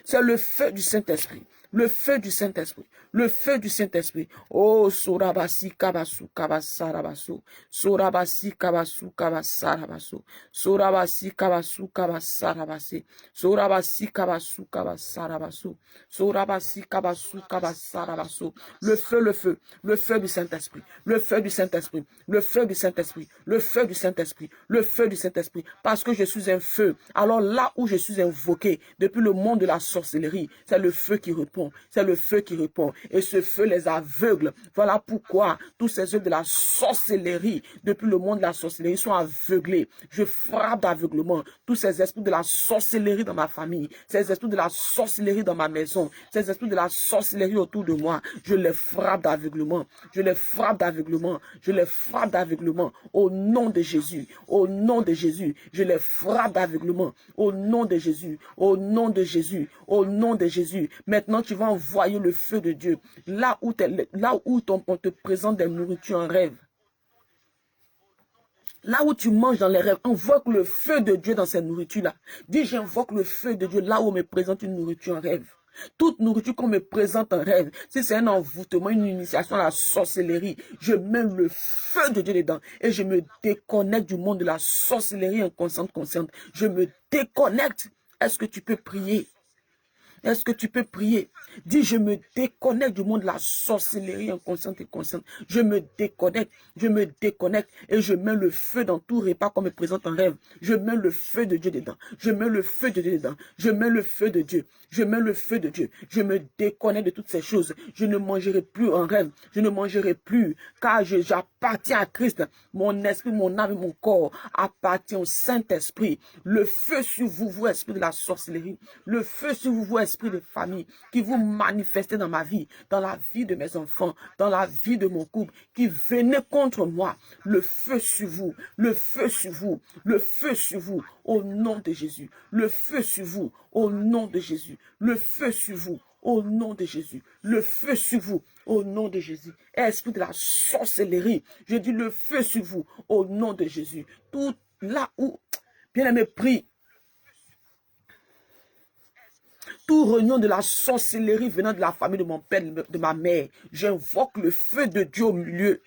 C'est le feu du Saint-Esprit. le feu du Saint-Esprit, le feu du Saint-Esprit. Oh, Sorabasi Kabasu Kabasarabaso, Sorabasi Kabasu Kabasarabaso, Sorabasi Kabasu Kabasarabase, Sorabasi Kabasu Kabasarabaso, Sorabasi Kabasu Kabasarabaso. Le feu, le feu, le feu du Saint-Esprit, le feu du Saint-Esprit, le feu du Saint-Esprit, le feu du Saint-Esprit, le feu du Saint-Esprit, parce que je suis un feu. Alors là où je suis invoqué depuis le monde de la sorcellerie, c'est le feu qui répond, c'est le feu qui répond. Et ce feu les aveugle. Voilà pourquoi tous ces œuvres de la sorcellerie, depuis le monde de la sorcellerie, sont aveuglés. Je frappe d'aveuglement tous ces esprits de la sorcellerie dans ma famille, ces esprits de la sorcellerie dans ma maison, ces esprits de la sorcellerie autour de moi. Je les frappe d'aveuglement, je les frappe d'aveuglement, je les frappe d'aveuglement au nom de Jésus, au nom de Jésus. Je les frappe d'aveuglement au nom de Jésus, au nom de Jésus, au nom de Jésus. Maintenant, tu vas envoyer le feu de Dieu là où, on te présente des nourritures en rêve. Là où tu manges dans les rêves, invoque le feu de Dieu dans ces nourritures-là. Dis, j'invoque le feu de Dieu là où on me présente une nourriture en rêve. Toute nourriture qu'on me présente en rêve, si c'est un envoûtement, une initiation à la sorcellerie, je mets le feu de Dieu dedans et je me déconnecte du monde de la sorcellerie inconsciente, consciente. Je me déconnecte. Est-ce que tu peux prier? Est-ce que tu peux prier? Dis, je me déconnecte du monde de la sorcellerie inconsciente et consciente. Je me déconnecte et je mets le feu dans tout repas qu'on me présente en rêve. Je mets le feu de Dieu dedans. Je mets le feu de Dieu dedans. Je mets le feu de Dieu. Je mets le feu de Dieu. Je me déconnecte de toutes ces choses. Je ne mangerai plus en rêve. Je ne mangerai plus car j'appartiens à Christ. Mon esprit, mon âme et mon corps appartiennent au Saint-Esprit. Le feu sur vous, vous esprit de la sorcellerie. Le feu sur vous, vous esprit de famille qui vous manifestez dans ma vie, dans la vie de mes enfants, dans la vie de mon couple, qui venait contre moi. Le feu sur vous, le feu sur vous, le feu sur vous, au nom de Jésus. Le feu sur vous, au nom de Jésus. Le feu sur vous, au nom de Jésus. Le feu sur vous, au nom de Jésus. Esprit de la sorcellerie, je dis le feu sur vous, au nom de Jésus. Tout là où, bien-aimé, prie. Tout réunion de la sorcellerie venant de la famille de mon père, de ma mère, j'invoque le feu de Dieu au milieu.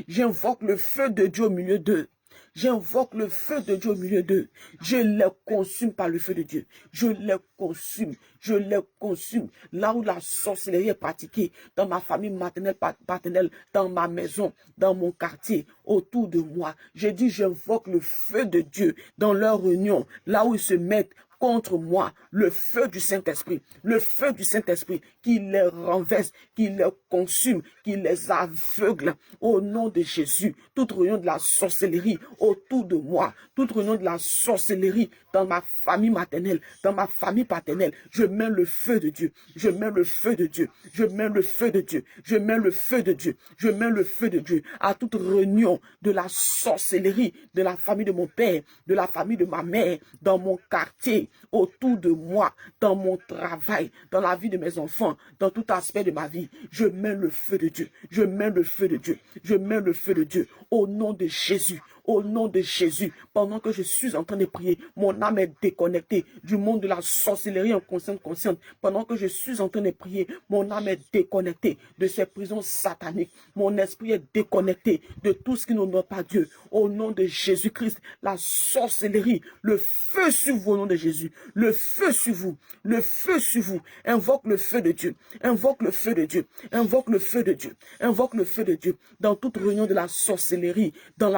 J'invoque le feu de Dieu au milieu d'eux. J'invoque le feu de Dieu au milieu d'eux. Je les consume par le feu de Dieu. Je les consume. Je les consume. Là où la sorcellerie est pratiquée, dans ma famille maternelle, paternelle, dans ma maison, dans mon quartier, autour de moi. J'ai dit, j'invoque le feu de Dieu dans leur réunion, là où ils se mettent contre moi, le feu du Saint-Esprit, le feu du Saint-Esprit qui les renverse, qui les consume, qui les aveugle au nom de Jésus. Toute réunion de la sorcellerie autour de moi, toute réunion de la sorcellerie dans ma famille maternelle, dans ma famille paternelle, je mets le feu de Dieu, je mets le feu de Dieu, je mets le feu de Dieu, je mets le feu de Dieu, je mets le feu de Dieu à toute réunion de la sorcellerie de la famille de mon père, de la famille de ma mère, dans mon quartier, autour de moi, dans mon travail, dans la vie de mes enfants, dans tout aspect de ma vie. Je mets le feu de Dieu. Je mets le feu de Dieu. Je mets le feu de Dieu au nom de Jésus. Au nom de Jésus, pendant que je suis en train de prier, mon âme est déconnectée du monde de la sorcellerie inconsciente, consciente. Pendant que je suis en train de prier, mon âme est déconnectée de ces prisons sataniques. Mon esprit est déconnecté de tout ce qui n'honore pas Dieu. Au nom de Jésus-Christ, la sorcellerie, le feu sur vous au nom de Jésus. Le feu sur vous, le feu sur vous. Invoque le feu de Dieu. Invoque le feu de Dieu. Invoque le feu de Dieu. Invoque le feu de Dieu dans toute réunion de la sorcellerie, dans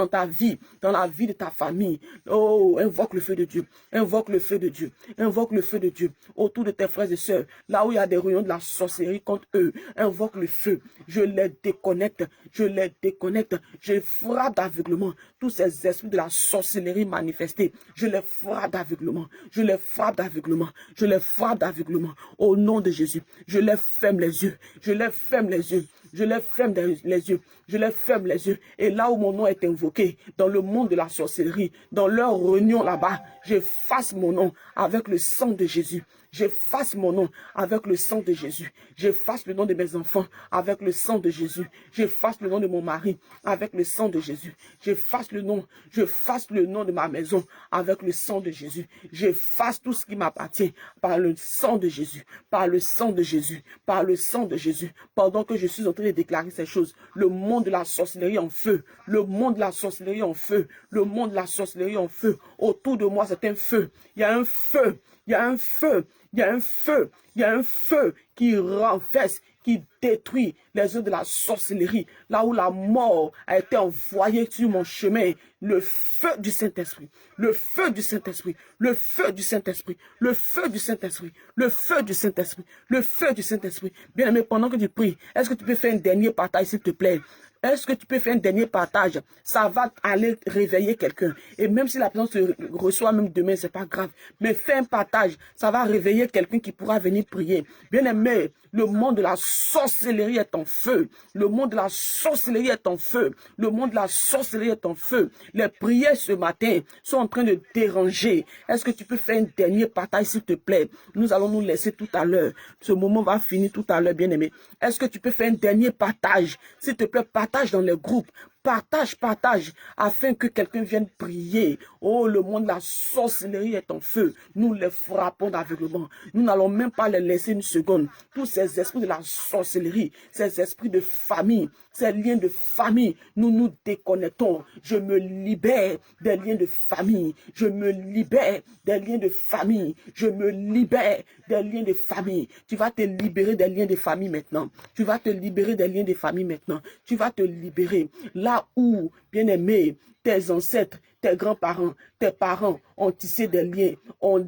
ta vie, dans la vie de ta famille. Oh, invoque le feu de Dieu. Invoque le feu de Dieu. Invoque le feu de Dieu autour de tes frères et sœurs. Là où il y a des réunions de la sorcellerie contre eux, invoque le feu. Je les déconnecte. Je les déconnecte. Je frappe d'aveuglement tous ces esprits de la sorcellerie manifestés. Je les frappe d'aveuglement. Je les frappe d'aveuglement. Je les frappe d'aveuglement. Au nom de Jésus, je les ferme les yeux. Je les ferme les yeux. je les ferme les yeux, je les ferme les yeux. Et là où mon nom est invoqué, dans le monde de la sorcellerie, dans leur réunion là-bas, j'efface mon nom avec le sang de Jésus. J'efface mon nom avec le sang de Jésus. J'efface le nom de mes enfants avec le sang de Jésus. J'efface le nom de mon mari avec le sang de Jésus. J'efface le nom de ma maison avec le sang de Jésus. J'efface tout ce qui m'appartient par le sang de Jésus, par le sang de Jésus, par le sang de Jésus. Pendant que je suis en train de déclarer ces choses, le monde de la sorcellerie en feu, le monde de la sorcellerie en feu, le monde de la sorcellerie en feu. Autour de moi, c'est un feu. Il y a un feu. Il y a un feu, il y a un feu, il y a un feu qui renverse, qui détruit les œuvres de la sorcellerie. Là où la mort a été envoyée sur mon chemin, le feu du Saint-Esprit, le feu du Saint-Esprit, le feu du Saint-Esprit, le feu du Saint-Esprit, le feu du Saint-Esprit, le feu du Saint-Esprit. Bien aimé, pendant que tu pries, est-ce que tu peux faire un dernier partage, s'il te plaît? Est-ce que tu peux faire un dernier partage? Ça va aller réveiller quelqu'un. Et même si la personne se reçoit même demain, c'est pas grave. Mais fais un partage. Ça va réveiller quelqu'un qui pourra venir prier. Bien aimé, le monde de la sorcellerie est en feu. Le monde de la sorcellerie est en feu. Le monde de la sorcellerie est en feu. Les prières ce matin sont en train de déranger. Est-ce que tu peux faire un dernier partage, s'il te plaît? Nous allons nous laisser tout à l'heure. Ce moment va finir tout à l'heure, bien aimé. Est-ce que tu peux faire un dernier partage? S'il te plaît, partage dans les groupes. Partage, afin que quelqu'un vienne prier. Oh, le monde de la sorcellerie est en feu. Nous les frappons d'aveuglement. Nous n'allons même pas les laisser une seconde. Tous ces esprits de la sorcellerie, ces esprits de famille, ces liens de famille, nous nous déconnectons. Je me libère des liens de famille. Je me libère des liens de famille. Je me libère des liens de famille. Tu vas te libérer des liens de famille maintenant. Tu vas te libérer des liens de famille maintenant. Tu vas te libérer. Là où, bien aimé, tes ancêtres, tes grands-parents, tes parents ont tissé des liens, ont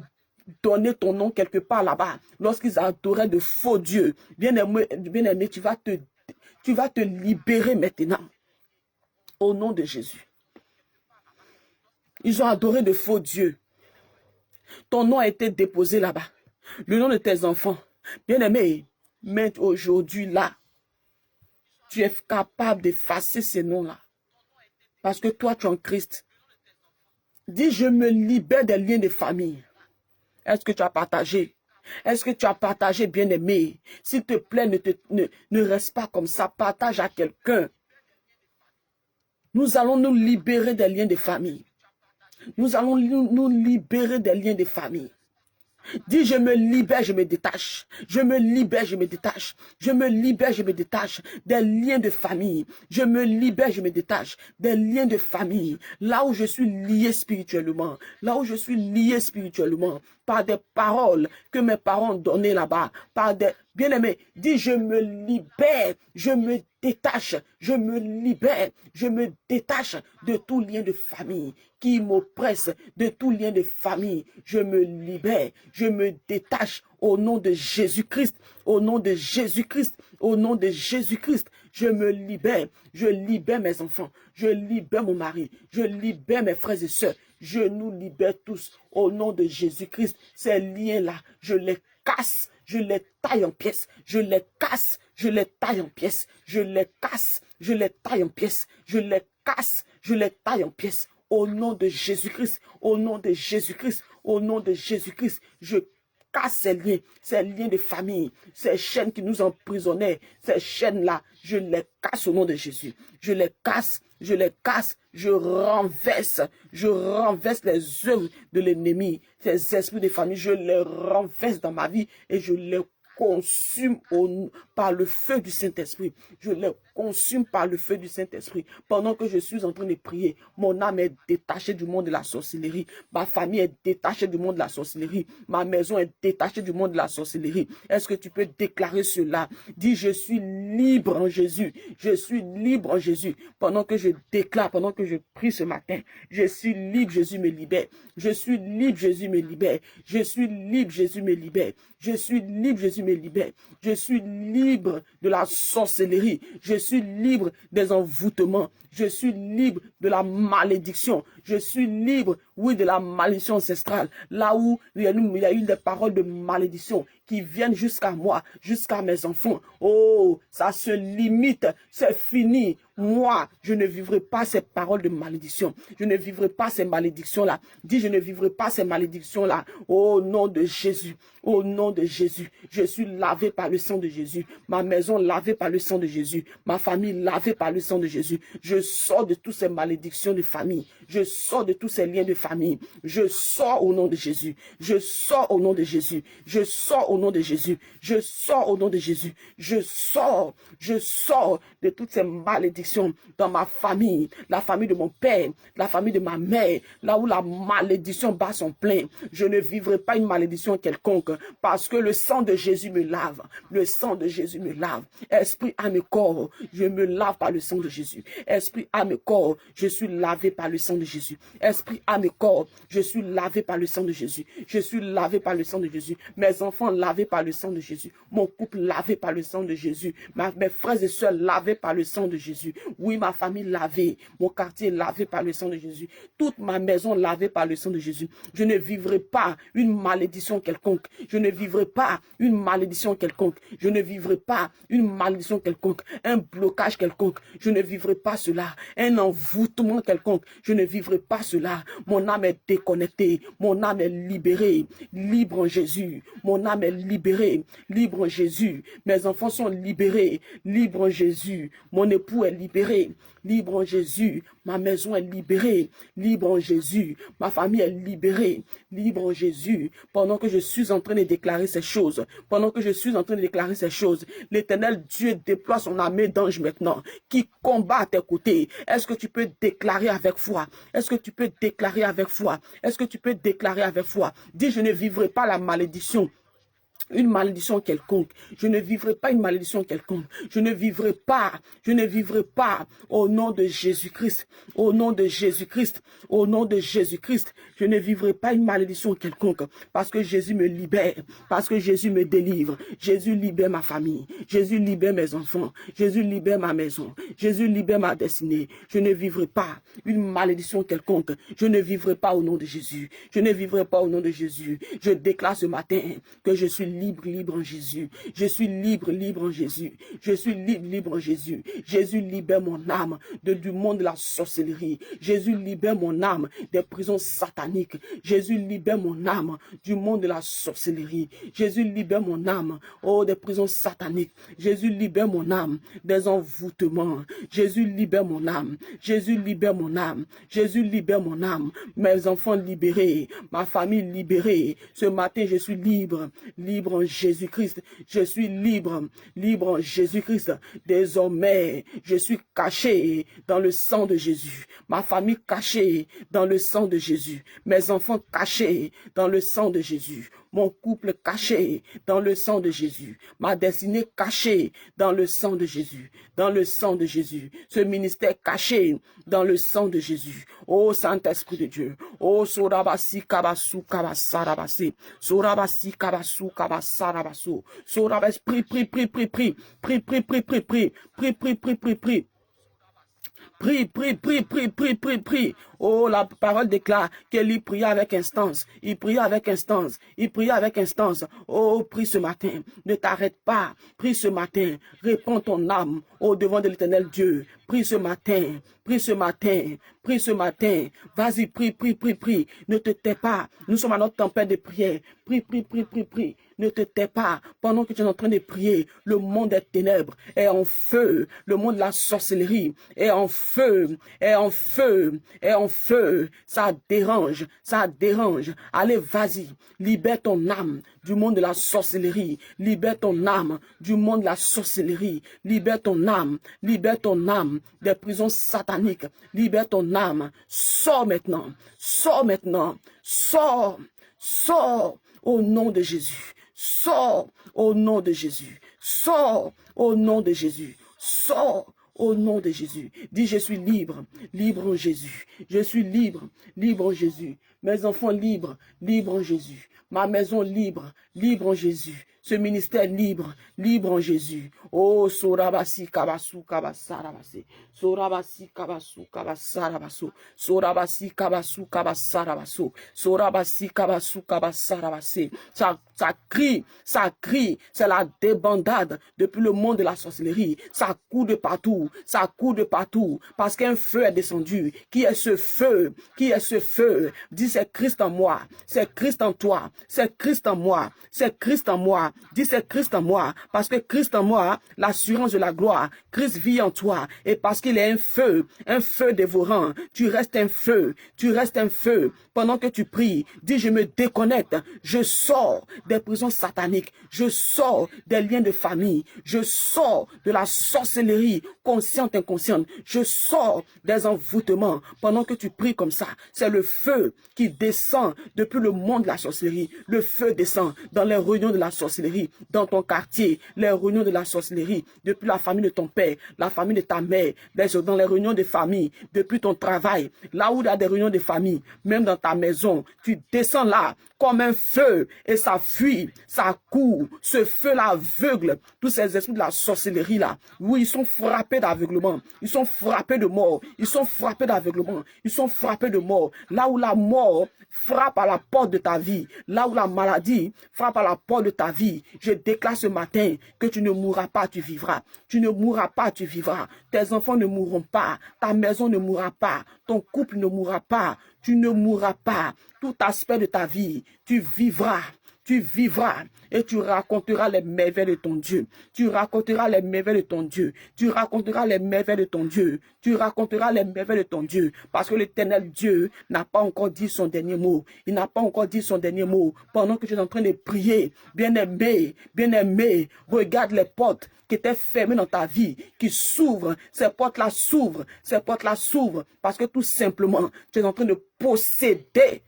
donné ton nom quelque part là-bas, lorsqu'ils adoraient de faux dieux, bien aimé, tu vas te libérer maintenant, au nom de Jésus. Ils ont adoré de faux dieux. Ton nom a été déposé là-bas. Le nom de tes enfants. Bien aimé, mais aujourd'hui là, tu es capable d'effacer ces noms-là. Parce que toi, tu es en Christ. Dis, je me libère des liens de famille. Est-ce que tu as partagé? Est-ce que tu as partagé, bien-aimé? S'il te plaît, ne reste pas comme ça. Partage à quelqu'un. Nous allons nous libérer des liens de famille. Nous allons nous libérer des liens de famille. Dis, je me libère, je me détache. Je me libère, je me détache. Je me libère, je me détache des liens de famille. Je me libère, je me détache des liens de famille. Là où je suis lié spirituellement. Là où je suis lié spirituellement. Par des paroles que mes parents ont données là-bas. Par des... Bien-aimé, dis, je me libère, je me détache, je me libère, je me détache de tout lien de famille qui m'oppresse, de tout lien de famille. Je me libère, je me détache au nom de Jésus-Christ, au nom de Jésus-Christ, au nom de Jésus-Christ. Je me libère, je libère mes enfants, je libère mon mari, je libère mes frères et sœurs. Je nous libère tous au nom de Jésus-Christ. Ces liens-là, je les casse, je les taille en pièces, je les casse, je les taille en pièces, je les casse, je les taille en pièces, je les casse, je les taille en pièces. Au nom de Jésus-Christ, au nom de Jésus-Christ, au nom de Jésus-Christ, je casse ces liens de famille, ces chaînes qui nous emprisonnaient, ces chaînes-là, je les casse au nom de Jésus. Je les casse, je les casse, je renverse les œuvres de l'ennemi, ces esprits de famille, je les renverse dans ma vie et je les consume par le feu du Saint-Esprit. Je les consume par le feu du Saint-Esprit. Pendant que je suis en train de prier, mon âme est détachée du monde de la sorcellerie. Ma famille est détachée du monde de la sorcellerie. Ma maison est détachée du monde de la sorcellerie. Est-ce que tu peux déclarer cela? Dis, je suis libre en Jésus. Je suis libre en Jésus. Pendant que je déclare, pendant que je prie ce matin, je suis libre, Jésus me libère. Je suis libre, Jésus me libère. Je suis libre, Jésus me libère. Je suis libre, Jésus me libère. Je suis libre de la sorcellerie. Je suis libre des envoûtements. Je suis libre de la malédiction. Je suis libre, oui, de la malédiction ancestrale. Là où il y a eu des paroles de malédiction qui viennent jusqu'à moi, jusqu'à mes enfants. Oh, ça se limite, c'est fini. Moi, je ne vivrai pas ces paroles de malédiction. Je ne vivrai pas ces malédictions-là. Dis, je ne vivrai pas ces malédictions-là. Au nom de Jésus. Au nom de Jésus. Je suis lavé par le sang de Jésus. Ma maison lavée par le sang de Jésus. Ma famille lavée par le sang de Jésus. Je sors de toutes ces malédictions de famille. Je sors de tous ces liens de famille. Je sors au nom de Jésus. Je sors au nom de Jésus. Je sors au nom de Jésus. Je sors au nom de Jésus. Je sors de toutes ces malédictions dans ma famille, la famille de mon père, la famille de ma mère, là où la malédiction bat son plein. Je ne vivrai pas une malédiction quelconque parce que le sang de Jésus me lave. Le sang de Jésus me lave. Esprit, âme et corps, je me lave par le sang de Jésus. Esprit, âme et corps, je suis lavé par le sang de Jésus. Esprit, âme et corps, je suis lavé par le sang de Jésus. Je suis lavé par le sang de Jésus. Mes enfants lavés par le sang de Jésus. Mon couple lavé par le sang de Jésus. Mes frères et sœurs lavés par le sang de Jésus. Oui, ma famille lavée. Mon quartier lavé par le sang de Jésus. Toute ma maison lavée par le sang de Jésus. Je ne vivrai pas une malédiction quelconque. Je ne vivrai pas une malédiction quelconque. Je ne vivrai pas une malédiction quelconque. Un blocage quelconque. Je ne vivrai pas cela. Un envoûtement quelconque. Je ne vivrai pas cela. Mon âme est déconnectée. Mon âme est libérée. Libre en Jésus. Mon âme est libérée. Libre en Jésus. Mes enfants sont libérés. Libre en Jésus. Mon époux est libéré. Libre en Jésus. Ma maison est libérée. Libre en Jésus. Ma famille est libérée. Libre en Jésus. Pendant que je suis en train de déclarer ces choses, l'Éternel Dieu déploie son armée d'anges maintenant qui combat à tes côtés. Est-ce que tu peux déclarer avec foi? Est-ce que tu peux déclarer avec foi? Est-ce que tu peux déclarer avec foi? Dis, je ne vivrai pas la malédiction. Une malédiction quelconque. Je ne vivrai pas une malédiction quelconque. Je ne vivrai pas au nom de Jésus-Christ. Au nom de Jésus-Christ. Au nom de Jésus-Christ. Je ne vivrai pas une malédiction quelconque. Parce que Jésus me libère. Parce que Jésus me délivre. Jésus libère ma famille. Jésus libère mes enfants. Jésus libère ma maison. Jésus libère ma destinée. Je ne vivrai pas une malédiction quelconque. Je ne vivrai pas au nom de Jésus. Je ne vivrai pas au nom de Jésus. Je déclare ce matin que je suis libre en Jésus. Je suis libre en Jésus. Je suis libre en Jésus. Jésus libère mon âme du monde de la sorcellerie. Jésus libère mon âme des prisons sataniques. Jésus libère mon âme du monde de la sorcellerie. Jésus libère mon âme, des prisons sataniques. Jésus libère mon âme des envoûtements. Jésus libère mon âme. Jésus libère mon âme. Jésus libère mon âme. Mes enfants libérés. Ma famille libérée. Ce matin, je suis libre en Jésus-Christ. Je suis libre en Jésus-Christ. Désormais, je suis caché dans le sang de Jésus. Ma famille cachée dans le sang de Jésus. Mes enfants cachés dans le sang de Jésus. Mon couple caché dans le sang de Jésus. Ma destinée cachée dans le sang de Jésus. Dans le sang de Jésus. Ce ministère caché dans le sang de Jésus. Oh Saint-Esprit de Dieu. Oh Sorabasi Kabasu Kabasarabasi. Sorabasi Kabasu Kabasarabasu. Sorabasi. Prie. Prie. Oh, la parole déclare qu'il pria avec instance. Il pria avec instance. Oh, prie ce matin. Ne t'arrête pas. Prie ce matin. Réponds ton âme au devant de l'Éternel Dieu. Prie ce matin. Vas-y, prie. Ne te tais pas. Nous sommes à notre tempête de prière. Prie. Ne te tais pas. Pendant que tu es en train de prier, le monde des ténèbres est en feu. Le monde de la sorcellerie est en feu. Ça dérange. Allez, vas-y. Libère ton âme du monde de la sorcellerie. Libère ton âme du monde de la sorcellerie. Libère ton âme des prisons sataniques. Libère ton âme. Sors maintenant. Sors au nom de Jésus. Sors au nom de Jésus. Sors au nom de Jésus. Sors au nom de Jésus. Dis, je suis libre en Jésus. Je suis libre en Jésus. Mes enfants libres en Jésus. Ma maison libre en Jésus. ce ministère libre, libre en Jésus. Oh, Sorabasi Kabasu Kabasarabasi. Sorabasi Kabasu Kabasarabasu. Sorabasi Kabasu Kabasarabasu. Sorabasi Kabasu Kabasarabasi. Ça crie, c'est la débandade depuis le monde de la sorcellerie. Ça court de partout, parce qu'un feu est descendu. Qui est ce feu? Qui est ce feu? Dis, c'est Christ en moi, c'est Christ en toi, c'est Christ en moi, c'est Christ en moi. Dis, c'est Christ en moi, parce que Christ en moi, l'assurance de la gloire. Christ vit en toi, et parce qu'il est un feu dévorant. Tu restes un feu, pendant que tu pries. Dis, je me déconnecte, je sors des prisons sataniques, je sors des liens de famille, je sors de la sorcellerie consciente, inconsciente, je sors des envoûtements pendant que tu pries comme ça. C'est le feu qui descend depuis le monde de la sorcellerie. Le feu descend dans les réunions de la sorcellerie, dans ton quartier, les réunions de la sorcellerie, depuis la famille de ton père, la famille de ta mère, dans les réunions de famille, depuis ton travail, là où il y a des réunions de famille, même dans ta maison, tu descends là comme un feu et ça fuit, ça court. Ce feu-là aveugle tous ces esprits de la sorcellerie là. Oui, ils sont frappés d'aveuglement, ils sont frappés de mort, ils sont frappés d'aveuglement, ils sont frappés de mort. Là où la mort frappe à la porte de ta vie, là où la maladie frappe à la porte de ta vie, je déclare ce matin que tu ne mourras pas, tu vivras. Tu ne mourras pas, tu vivras. Tes enfants ne mourront pas, ta maison ne mourra pas, ton couple ne mourra pas, tu ne mourras pas. Tout aspect de ta vie, tu vivras et tu raconteras les merveilles de ton Dieu. Tu raconteras les merveilles de ton Dieu. Tu raconteras les merveilles de ton Dieu. Tu raconteras les merveilles de ton Dieu. Parce que l'Éternel Dieu n'a pas encore dit son dernier mot. Il n'a pas encore dit son dernier mot. Pendant que tu es en train de prier, bien-aimé, regarde les portes qui étaient fermées dans ta vie, qui s'ouvrent. Ces portes-là s'ouvrent. Parce que tout simplement, tu es en train de posséder.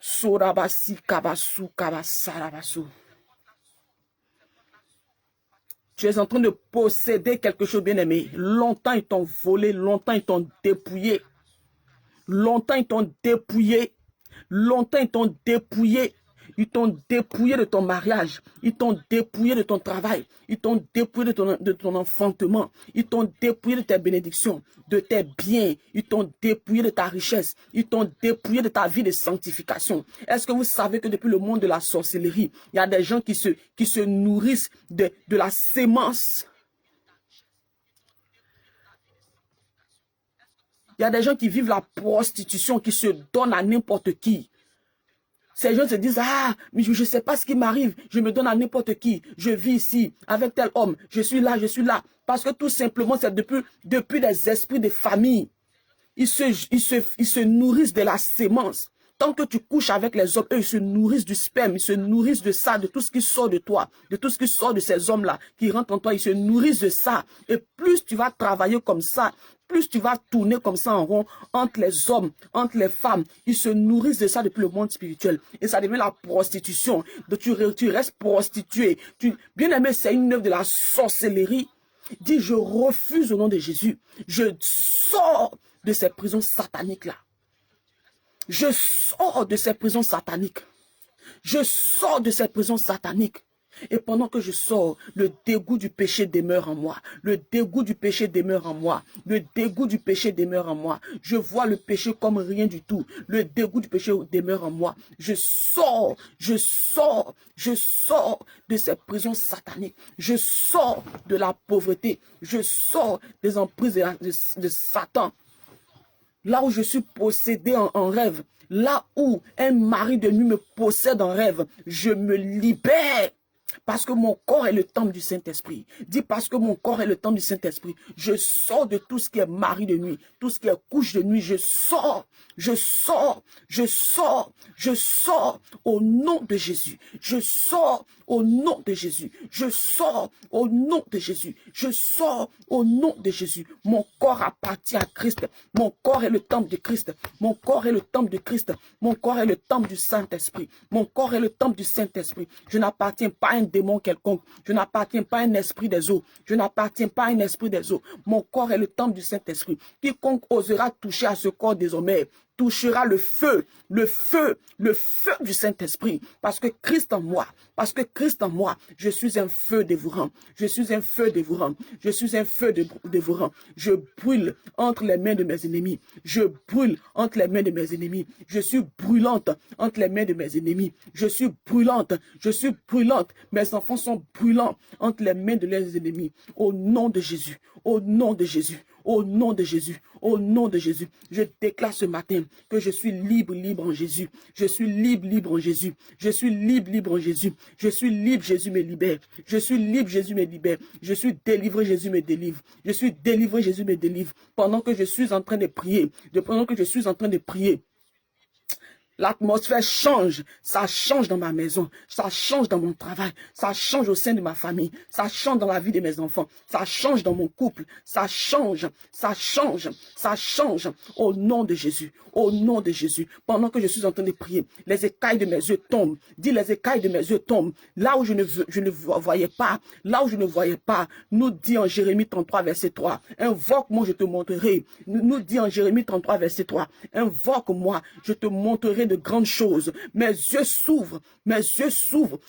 Sorabasi kabasu kabasarabasu. Tu es en train de posséder quelque chose, bien-aimé. Longtemps ils t'ont volé, longtemps ils t'ont dépouillé. Longtemps ils t'ont dépouillé. Ils t'ont dépouillé de ton mariage. Ils t'ont dépouillé de ton travail. Ils t'ont dépouillé de ton enfantement. Ils t'ont dépouillé de tes bénédictions, de tes biens. Ils t'ont dépouillé de ta richesse. Ils t'ont dépouillé de ta vie de sanctification. Est-ce que vous savez que depuis le monde de la sorcellerie, il y a des gens qui se nourrissent de la sémence? Il y a des gens qui vivent la prostitution, qui se donnent à n'importe qui. Ces gens se disent, ah, mais je ne sais pas ce qui m'arrive, je me donne à n'importe qui, je vis ici, avec tel homme, je suis là. Parce que tout simplement, c'est depuis des esprits de famille. Ils se nourrissent de la sémence. Tant que tu couches avec les hommes, eux, ils se nourrissent du sperme, ils se nourrissent de ça, de tout ce qui sort de toi, de tout ce qui sort de ces hommes-là, qui rentrent en toi, ils se nourrissent de ça. Et plus tu vas travailler comme ça, plus tu vas tourner comme ça en rond entre les hommes, entre les femmes, ils se nourrissent de ça depuis le monde spirituel. Et ça devient la prostitution. Donc tu restes prostitué. Bien aimé, c'est une œuvre de la sorcellerie. Dis, je refuse au nom de Jésus. Je sors de ces prisons sataniques-là. Je sors de ces prisons sataniques. Je sors de ces prisons sataniques. Et pendant que je sors, le dégoût du péché demeure en moi. Le dégoût du péché demeure en moi. Le dégoût du péché demeure en moi. Je vois le péché comme rien du tout. Le dégoût du péché demeure en moi. Je sors de ces prisons sataniques. Je sors de la pauvreté. Je sors des emprises de Satan. Là où je suis possédé en rêve, là où un mari de nuit me possède en rêve, je me libère. Parce que mon corps est le temple du Saint-Esprit. Dis, parce que mon corps est le temple du Saint-Esprit. Je sors de tout ce qui est mari de nuit, tout ce qui est couche de nuit. Je sors au nom de Jésus. Je sors au nom de Jésus. Je sors au nom de Jésus. Je sors au nom de Jésus. Mon corps appartient à Christ. Mon corps est le temple de Christ. Mon corps est le temple de Christ. Mon corps est le temple du Saint-Esprit. Mon corps est le temple du Saint-Esprit. Je n'appartiens pas à un démon quelconque. Je n'appartiens pas à un esprit des eaux. Je n'appartiens pas à un esprit des eaux. Mon corps est le temple du Saint-Esprit. Quiconque osera toucher à ce corps désormais touchera le feu du Saint-Esprit. Parce que Christ en moi, je suis un feu dévorant. Je suis un feu dévorant. Je suis un feu dévorant. Je brûle entre les mains de mes ennemis. Je brûle entre les mains de mes ennemis. Je suis brûlante entre les mains de mes ennemis. Je suis brûlante. Je suis brûlante. Mes enfants sont brûlants entre les mains de leurs ennemis. Au nom de Jésus. Au nom de Jésus. Au nom de Jésus, au nom de Jésus, je déclare ce matin que je suis libre, libre en Jésus. Je suis libre, libre en Jésus. Je suis libre, libre en Jésus. Je suis libre, Jésus me libère. Je suis libre, Jésus me libère. Je suis délivré, Jésus me délivre. Je suis délivré, Jésus me délivre. Pendant que je suis en train de prier, l'atmosphère change, ça change dans ma maison, ça change dans mon travail, ça change au sein de ma famille, ça change dans la vie de mes enfants, ça change dans mon couple, ça change au nom de Jésus, au nom de Jésus. Pendant que je suis en train de prier, les écailles de mes yeux tombent, dis les écailles de mes yeux tombent, là où je ne voyais pas, nous dit en Jérémie 33 verset 3, invoque-moi, je te montrerai, nous dit en Jérémie 33 verset 3, invoque-moi, je te montrerai de grandes choses. Mes yeux s'ouvrent,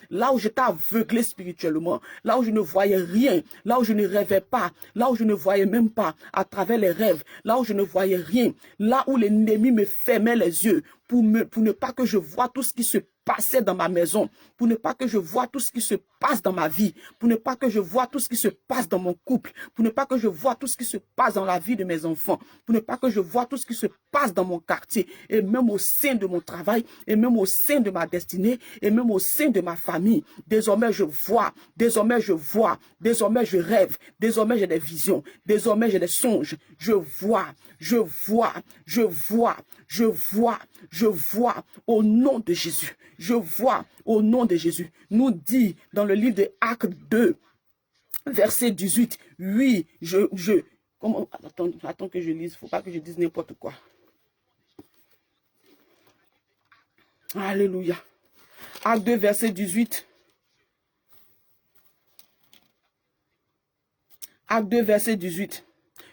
là où j'étais aveuglé spirituellement, là où je ne voyais rien, là où je ne rêvais pas, là où je ne voyais même pas à travers les rêves, là où je ne voyais rien, là où l'ennemi me fermait les yeux pour ne pas que je voie tout ce qui se passait dans ma maison, pour ne pas que je voie tout ce qui se passe dans ma vie, pour ne pas que je voie tout ce qui se passe dans mon couple, pour ne pas que je voie tout ce qui se passe dans la vie de mes enfants, pour ne pas que je voie tout ce qui se passe dans mon quartier, et même au sein de mon travail, et même au sein de ma destinée, et même au sein de ma famille. Désormais je vois, désormais je rêve, désormais j'ai des visions, désormais j'ai des songes, je vois, au nom de Jésus. Je vois au nom de Jésus. Nous dit dans le livre de Actes 2, verset 18, oui, attends que je lise, il ne faut pas que je dise n'importe quoi. Alléluia. Actes 2, verset 18. Actes 2, verset 18.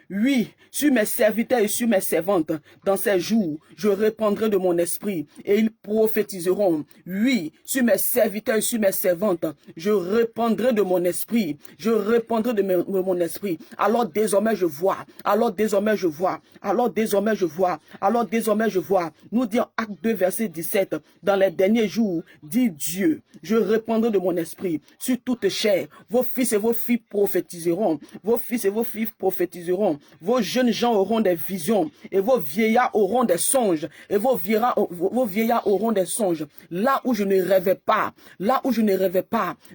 Oui, sur mes serviteurs et sur mes servantes, dans ces jours, je répandrai de mon esprit et ils prophétiseront. Oui, sur mes serviteurs et sur mes servantes, je répandrai de mon esprit. Je répandrai de mon esprit. Alors désormais je vois. Alors désormais je vois. Alors désormais je vois. Alors désormais je vois. Nous dit en Acte 2, verset 17, dans les derniers jours, dit Dieu, je répandrai de mon esprit sur toute chair. Vos fils et vos filles prophétiseront. Vos fils et vos filles prophétiseront. Vos jeunes gens auront des visions et vos vieillards auront des songes et vos vieillards auront des songes. Là où je ne rêvais pas,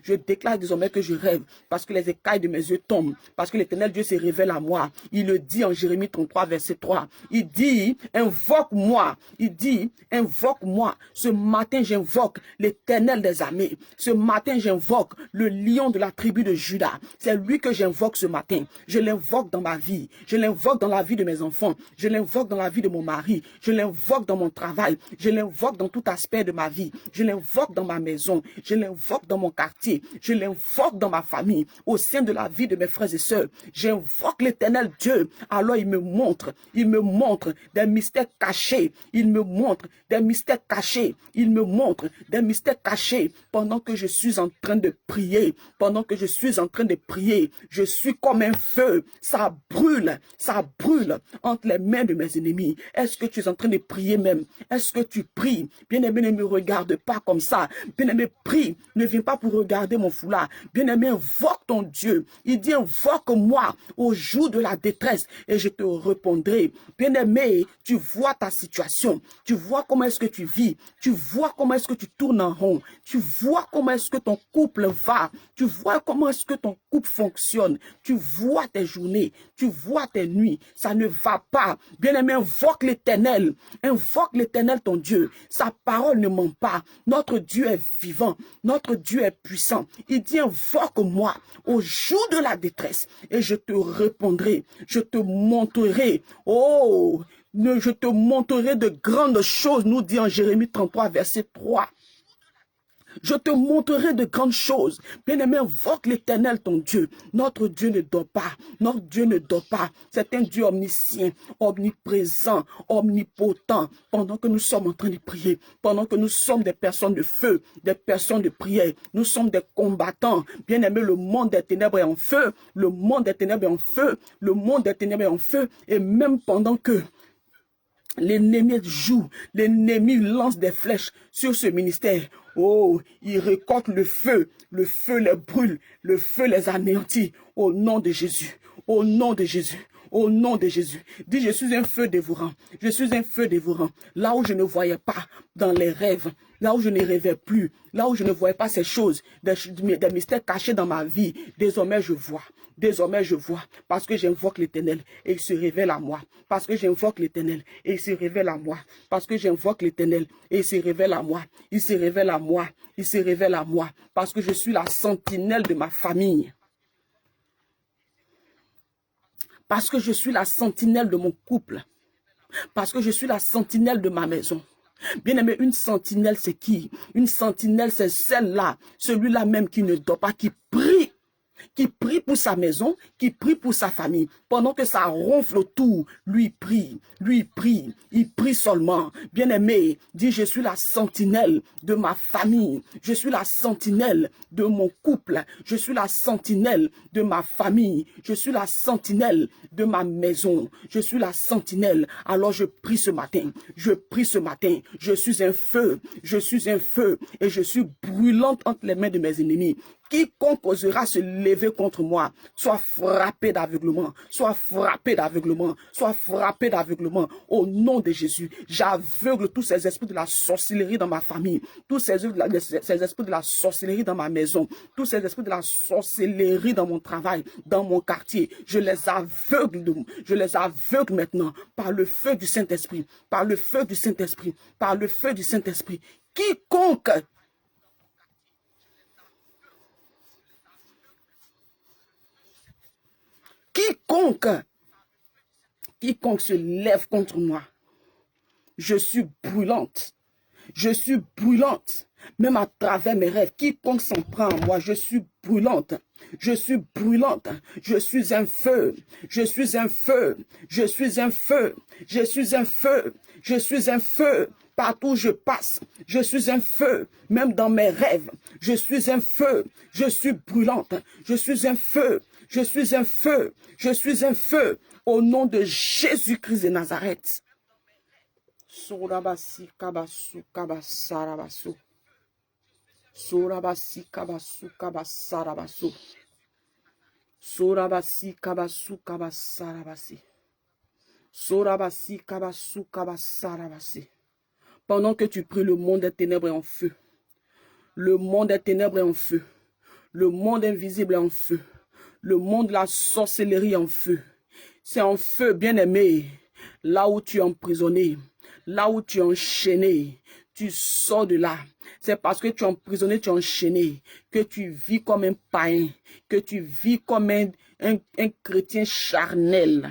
je déclare désormais que je rêve parce que les écailles de mes yeux tombent, parce que l'Éternel Dieu se révèle à moi. Il le dit en Jérémie 33 verset 3. Il dit invoque-moi. Ce matin j'invoque l'Éternel des armées. Ce matin j'invoque le lion de la tribu de Juda. C'est lui que j'invoque ce matin. Je l'invoque dans ma vie. Je l'invoque dans la vie de mes enfants. Je l'invoque dans la vie de mon mari. Je l'invoque dans mon travail. Je l'invoque dans tout aspect de ma vie. Je l'invoque dans ma maison. Je l'invoque dans mon quartier. Je l'invoque dans ma famille. Au sein de la vie de mes frères et sœurs. J'invoque l'Éternel Dieu. Alors il me montre des mystères cachés. Il me montre des mystères cachés. Pendant que je suis en train de prier. Je suis comme un feu. Ça brûle entre les mains de mes ennemis. Est-ce que tu es en train de prier même? Est-ce que tu pries? Bien-aimé, ne me regarde pas comme ça. Bien-aimé, prie. Ne viens pas pour regarder mon foulard. Bien-aimé, invoque ton Dieu. Il dit, invoque-moi au jour de la détresse et je te répondrai. Bien-aimé, tu vois ta situation. Tu vois comment est-ce que tu vis. Tu vois comment est-ce que tu tournes en rond. Tu vois comment est-ce que ton couple va. Tu vois comment est-ce que ton couple fonctionne. Tu vois tes journées. Tu vois tes nuits, ça ne va pas. Bien-aimé, invoque l'Éternel ton Dieu. Sa parole ne ment pas. Notre Dieu est vivant, notre Dieu est puissant. Il dit invoque-moi au jour de la détresse et je te répondrai, je te montrerai. Oh, je te montrerai de grandes choses, nous dit en Jérémie 33 verset 3. Je te montrerai de grandes choses. Bien-aimé, invoque l'Éternel, ton Dieu. Notre Dieu ne dort pas. Notre Dieu ne dort pas. C'est un Dieu omniscient, omniprésent, omnipotent. Pendant que nous sommes en train de prier, pendant que nous sommes des personnes de feu, des personnes de prière, nous sommes des combattants. Bien-aimé, le monde des ténèbres est en feu. Le monde des ténèbres est en feu. Le monde des ténèbres est en feu. Et même pendant que l'ennemi joue, l'ennemi lance des flèches sur ce ministère. Oh, il récolte le feu les brûle, le feu les anéantit. Au nom de Jésus, au nom de Jésus. Au nom de Jésus, dis, je suis un feu dévorant. Je suis un feu dévorant. Là où je ne voyais pas dans les rêves, là où je ne rêvais plus, là où je ne voyais pas ces choses, des mystères cachés dans ma vie, désormais je vois. Désormais je vois. Parce que j'invoque l'Éternel et il se révèle à moi. Parce que j'invoque l'Éternel et il se révèle à moi. Parce que j'invoque l'Éternel et il se révèle à moi. Il se révèle à moi. Il se révèle à moi. Parce que je suis la sentinelle de ma famille. Parce que je suis la sentinelle de mon couple. Parce que je suis la sentinelle de ma maison. Bien-aimé, une sentinelle, c'est qui? Une sentinelle, c'est celle-là, celui-là même qui ne dort pas, qui prie pour sa maison, qui prie pour sa famille. Pendant que ça ronfle autour, lui prie, il prie seulement. Bien-aimé, dis, je suis la sentinelle de ma famille, je suis la sentinelle de mon couple, je suis la sentinelle de ma famille, je suis la sentinelle de ma maison, je suis la sentinelle. Alors je prie ce matin, je suis un feu, et je suis brûlante entre les mains de mes ennemis. Quiconque osera se lever contre moi, soit frappé d'aveuglement, soit frappé d'aveuglement, soit frappé d'aveuglement. Au nom de Jésus, j'aveugle tous ces esprits de la sorcellerie dans ma famille, tous ces esprits de la sorcellerie dans ma maison, tous ces esprits de la sorcellerie dans mon travail, dans mon quartier. Je les aveugle maintenant par le feu du Saint-Esprit, par le feu du Saint-Esprit, par le feu du Saint-Esprit. Quiconque se lève contre moi, je suis brûlante. Je suis brûlante, même à travers mes rêves. Quiconque s'en prend à moi, je suis brûlante. Je suis brûlante. Je suis un feu. Je suis un feu. Je suis un feu. Je suis un feu. Je suis un feu. Partout où je passe, je suis un feu. Même dans mes rêves, je suis un feu. Je suis brûlante. Je suis un feu. Je suis un feu. Je suis un feu. Au nom de Jésus-Christ de Nazareth. Surabasi kabasu kabasarabasu. Surabasi kabasu kabasarabasu. Surabasi kabasu kabasarabasi. Surabasi kabasu kabasarabasi. Pendant que tu pries, le monde des ténèbres est en feu. Le monde des ténèbres est en feu. Le monde invisible est en feu. Le monde de la sorcellerie est en feu. C'est en feu, bien-aimé. Là où tu es emprisonné, là où tu es enchaîné, tu sors de là. C'est parce que tu es emprisonné, tu es enchaîné, que tu vis comme un païen, que tu vis comme un chrétien charnel.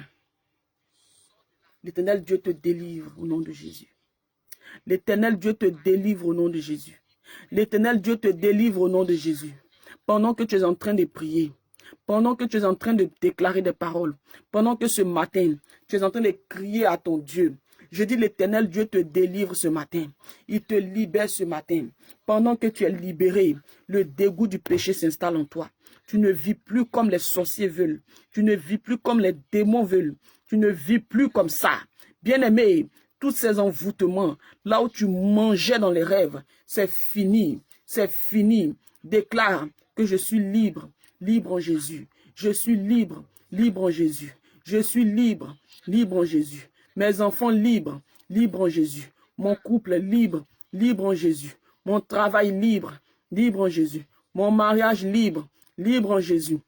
L'Éternel Dieu te délivre au nom de Jésus. L'Éternel Dieu te délivre au nom de Jésus. L'Éternel Dieu te délivre au nom de Jésus. Pendant que tu es en train de prier, pendant que tu es en train de déclarer des paroles, pendant que ce matin, tu es en train de crier à ton Dieu, je dis l'Éternel Dieu te délivre ce matin. Il te libère ce matin. Pendant que tu es libéré, le dégoût du péché s'installe en toi. Tu ne vis plus comme les sorciers veulent. Tu ne vis plus comme les démons veulent. Tu ne vis plus comme ça. Bien-aimé, tous ces envoûtements, là où tu mangeais dans les rêves, c'est fini. C'est fini. Déclare que je suis libre. Libre en Jésus. Je suis libre. Libre en Jésus. Je suis libre. Libre en Jésus. Mes enfants libres, libres en Jésus. Mon couple libre, libre en Jésus. Mon travail libre, libre en Jésus. Mon mariage libre, libre en Jésus.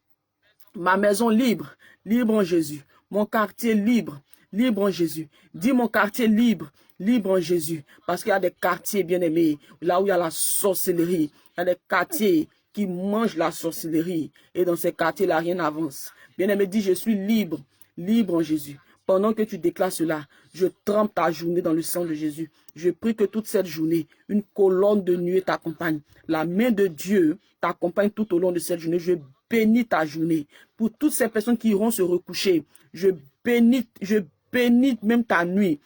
Ma maison libre, libre en Jésus. Mon quartier libre, libre en Jésus. Dis mon quartier libre, libre en Jésus. Parce qu'il y a des quartiers bien-aimés, là où il y a la sorcellerie. Il y a des quartiers qui mangent la sorcellerie. Et dans ces quartiers-là, rien n'avance. Bien-aimé, dis je suis libre, libre en Jésus. Pendant que tu déclares cela, je trempe ta journée dans le sang de Jésus. Je prie que toute cette journée, une colonne de nuée t'accompagne. La main de Dieu t'accompagne tout au long de cette journée. Je bénis ta journée. Pour toutes ces personnes qui iront se recoucher, je bénis même ta nuit.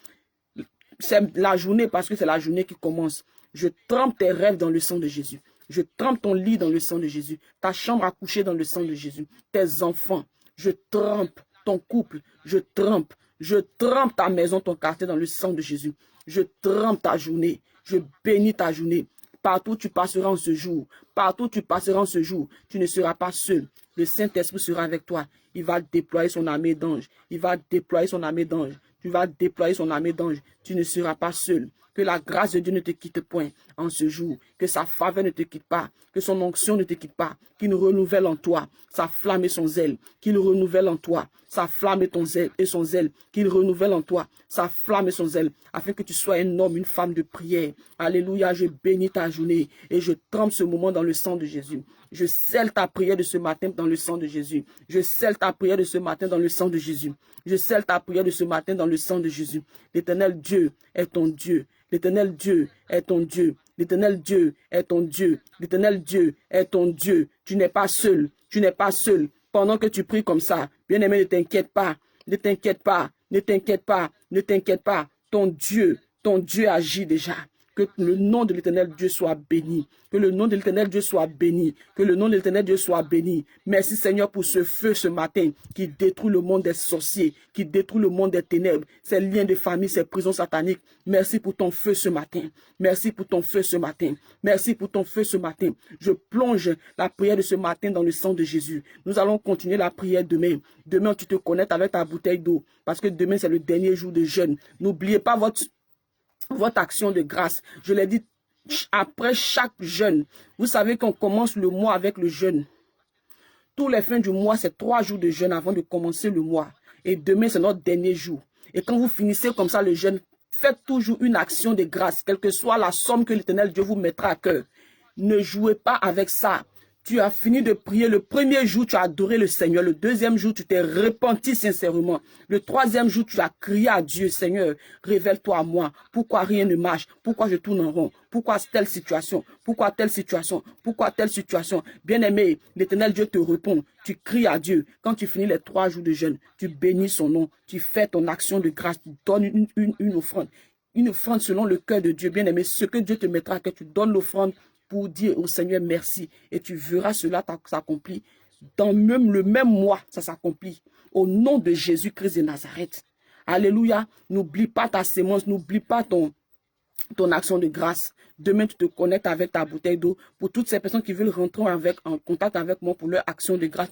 C'est la journée parce que c'est la journée qui commence. Je trempe tes rêves dans le sang de Jésus. Je trempe ton lit dans le sang de Jésus. Ta chambre à coucher dans le sang de Jésus. Tes enfants, je trempe ton couple. Je trempe ta maison, ton quartier dans le sang de Jésus. Je trempe ta journée. Je bénis ta journée. Partout où tu passeras en ce jour, partout où tu passeras en ce jour, tu ne seras pas seul. Le Saint-Esprit sera avec toi. Il va déployer son armée d'anges. Il va déployer son armée d'anges. Tu vas déployer son armée d'anges. Tu ne seras pas seul. Que la grâce de Dieu ne te quitte point en ce jour. Que sa faveur ne te quitte pas. Que son onction ne te quitte pas. Qu'il renouvelle en toi sa flamme et son zèle. Qu'il renouvelle en toi sa flamme et son zèle. Qu'il renouvelle en toi sa flamme et son zèle. Afin que tu sois un homme, une femme de prière. Alléluia, je bénis ta journée. Et je trempe ce moment dans le sang de Jésus. Je scelle ta prière de ce matin dans le sang de Jésus. Je scelle ta prière de ce matin dans le sang de Jésus. Je scelle ta prière de ce matin dans le sang de Jésus. L'Éternel Dieu est ton Dieu. L'Éternel Dieu est ton Dieu. L'Éternel Dieu est ton Dieu. L'Éternel Dieu est ton Dieu. Tu n'es pas seul. Tu n'es pas seul. Pendant que tu pries comme ça, bien-aimé, ne t'inquiète pas. Ne t'inquiète pas. Ne t'inquiète pas. Ne t'inquiète pas. Ton Dieu agit déjà. Que le nom de l'Éternel Dieu soit béni. Que le nom de l'Éternel Dieu soit béni. Que le nom de l'Éternel Dieu soit béni. Merci Seigneur pour ce feu ce matin qui détruit le monde des sorciers, qui détruit le monde des ténèbres, ces liens de famille, ces prisons sataniques. Merci pour ton feu ce matin. Merci pour ton feu ce matin. Merci pour ton feu ce matin. Je plonge la prière de ce matin dans le sang de Jésus. Nous allons continuer la prière demain. Demain, tu te connectes avec ta bouteille d'eau parce que demain, c'est le dernier jour de jeûne. N'oubliez pas votre action de grâce. Je l'ai dit, après chaque jeûne, vous savez qu'on commence le mois avec le jeûne. Tous les fins du mois, c'est 3 jours de jeûne avant de commencer le mois. Et demain, c'est notre dernier jour. Et quand vous finissez comme ça le jeûne, faites toujours une action de grâce, quelle que soit la somme que l'Éternel Dieu vous mettra à cœur. Ne jouez pas avec ça. Tu as fini de prier. Le premier jour, tu as adoré le Seigneur. Le deuxième jour, tu t'es repenti sincèrement. Le troisième jour, tu as crié à Dieu, Seigneur, révèle-toi à moi. Pourquoi rien ne marche? Pourquoi je tourne en rond? Pourquoi telle situation? Pourquoi telle situation? Pourquoi telle situation? Bien-aimé, l'Éternel Dieu te répond. Tu cries à Dieu. Quand tu finis les 3 jours de jeûne, tu bénis son nom. Tu fais ton action de grâce. Tu donnes une offrande. Une offrande selon le cœur de Dieu. Bien-aimé, ce que Dieu te mettra, que tu donnes l'offrande pour dire au Seigneur merci. Et tu verras cela s'accomplir. Dans le même mois, ça s'accomplit. Au nom de Jésus-Christ de Nazareth. Alléluia. N'oublie pas ta sémence. N'oublie pas ton action de grâce. Demain, tu te connectes avec ta bouteille d'eau. Pour toutes ces personnes qui veulent rentrer en contact avec moi pour leur action de grâce,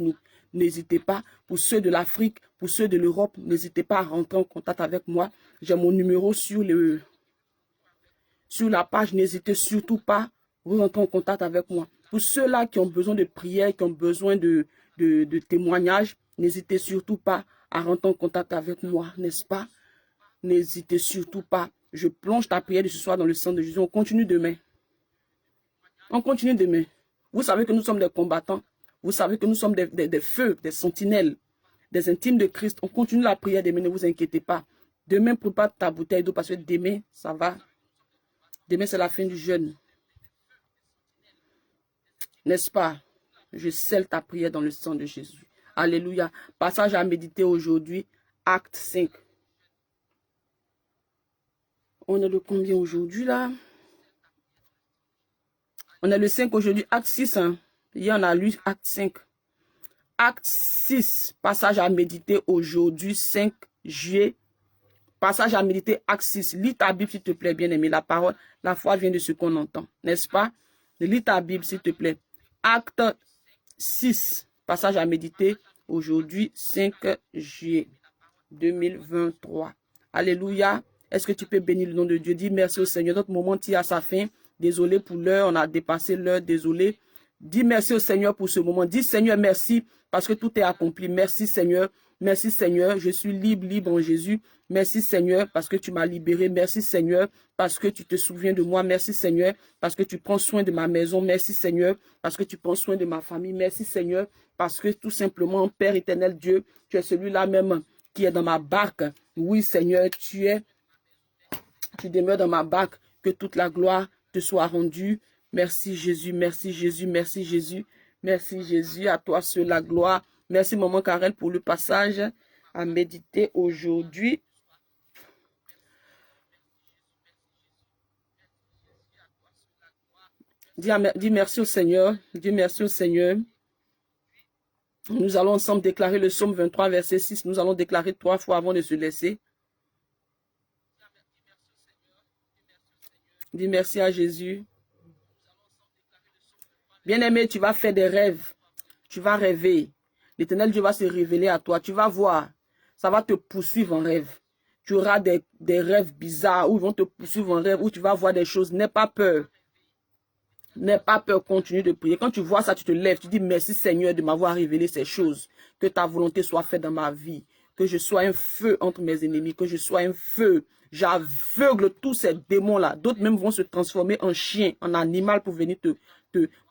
n'hésitez pas. Pour ceux de l'Afrique, pour ceux de l'Europe, n'hésitez pas à rentrer en contact avec moi. J'ai mon numéro sur la page. N'hésitez surtout pas. Vous rentrez en contact avec moi. Pour ceux-là qui ont besoin de prière, qui ont besoin de témoignages, n'hésitez surtout pas à rentrer en contact avec moi, n'est-ce pas? N'hésitez surtout pas. Je plonge ta prière de ce soir dans le sang de Jésus. On continue demain. On continue demain. Vous savez que nous sommes des combattants. Vous savez que nous sommes des feux, des sentinelles, des intimes de Christ. On continue la prière demain, ne vous inquiétez pas. Demain, prépare ta bouteille d'eau parce que demain, ça va. Demain, c'est la fin du jeûne. N'est-ce pas? Je scelle ta prière dans le sang de Jésus. Alléluia. Passage à méditer aujourd'hui. Acte 5. On est le combien aujourd'hui là? On est le 5 aujourd'hui. Acte 6. Hein? Hier, on a lu acte 5. Acte 6. Passage à méditer aujourd'hui. 5 juillet. Passage à méditer. Acte 6. Lis ta Bible s'il te plaît, bien-aimé. La parole, la foi vient de ce qu'on entend. N'est-ce pas? Lis ta Bible s'il te plaît. Acte 6, passage à méditer aujourd'hui, 5 juillet 2023. Alléluia. Est-ce que tu peux bénir le nom de Dieu? Dis merci au Seigneur. Notre moment tire à sa fin. Désolé pour l'heure, on a dépassé l'heure, désolé. Dis merci au Seigneur pour ce moment. Dis Seigneur, merci parce que tout est accompli. Merci Seigneur. Merci Seigneur, je suis libre en Jésus. Merci Seigneur parce que tu m'as libéré. Merci Seigneur parce que tu te souviens de moi. Merci Seigneur parce que tu prends soin de ma maison. Merci Seigneur parce que tu prends soin de ma famille. Merci Seigneur parce que tout simplement, Père éternel Dieu, tu es celui-là même qui est dans ma barque. Oui, Seigneur, tu demeures dans ma barque. Que toute la gloire te soit rendue. Merci Jésus, merci Jésus, merci Jésus. Merci Jésus, à toi seule la gloire. Merci Maman Karel pour le passage à méditer aujourd'hui. Dis merci au Seigneur. Dis merci au Seigneur. Nous allons ensemble déclarer le psaume 23, verset 6. Nous allons déclarer 3 fois avant de se laisser. Dis merci à Jésus. Bien-aimé, tu vas faire des rêves. Tu vas rêver. L'Éternel Dieu va se révéler à toi. Tu vas voir. Ça va te poursuivre en rêve. Tu auras des rêves bizarres où ils vont te poursuivre en rêve, où tu vas voir des choses. N'aie pas peur. N'aie pas peur, continue de prier. Quand tu vois ça, tu te lèves, tu dis merci Seigneur de m'avoir révélé ces choses. Que ta volonté soit faite dans ma vie. Que je sois un feu entre mes ennemis. Que je sois un feu. J'aveugle tous ces démons-là. D'autres même vont se transformer en chien, en animal pour venir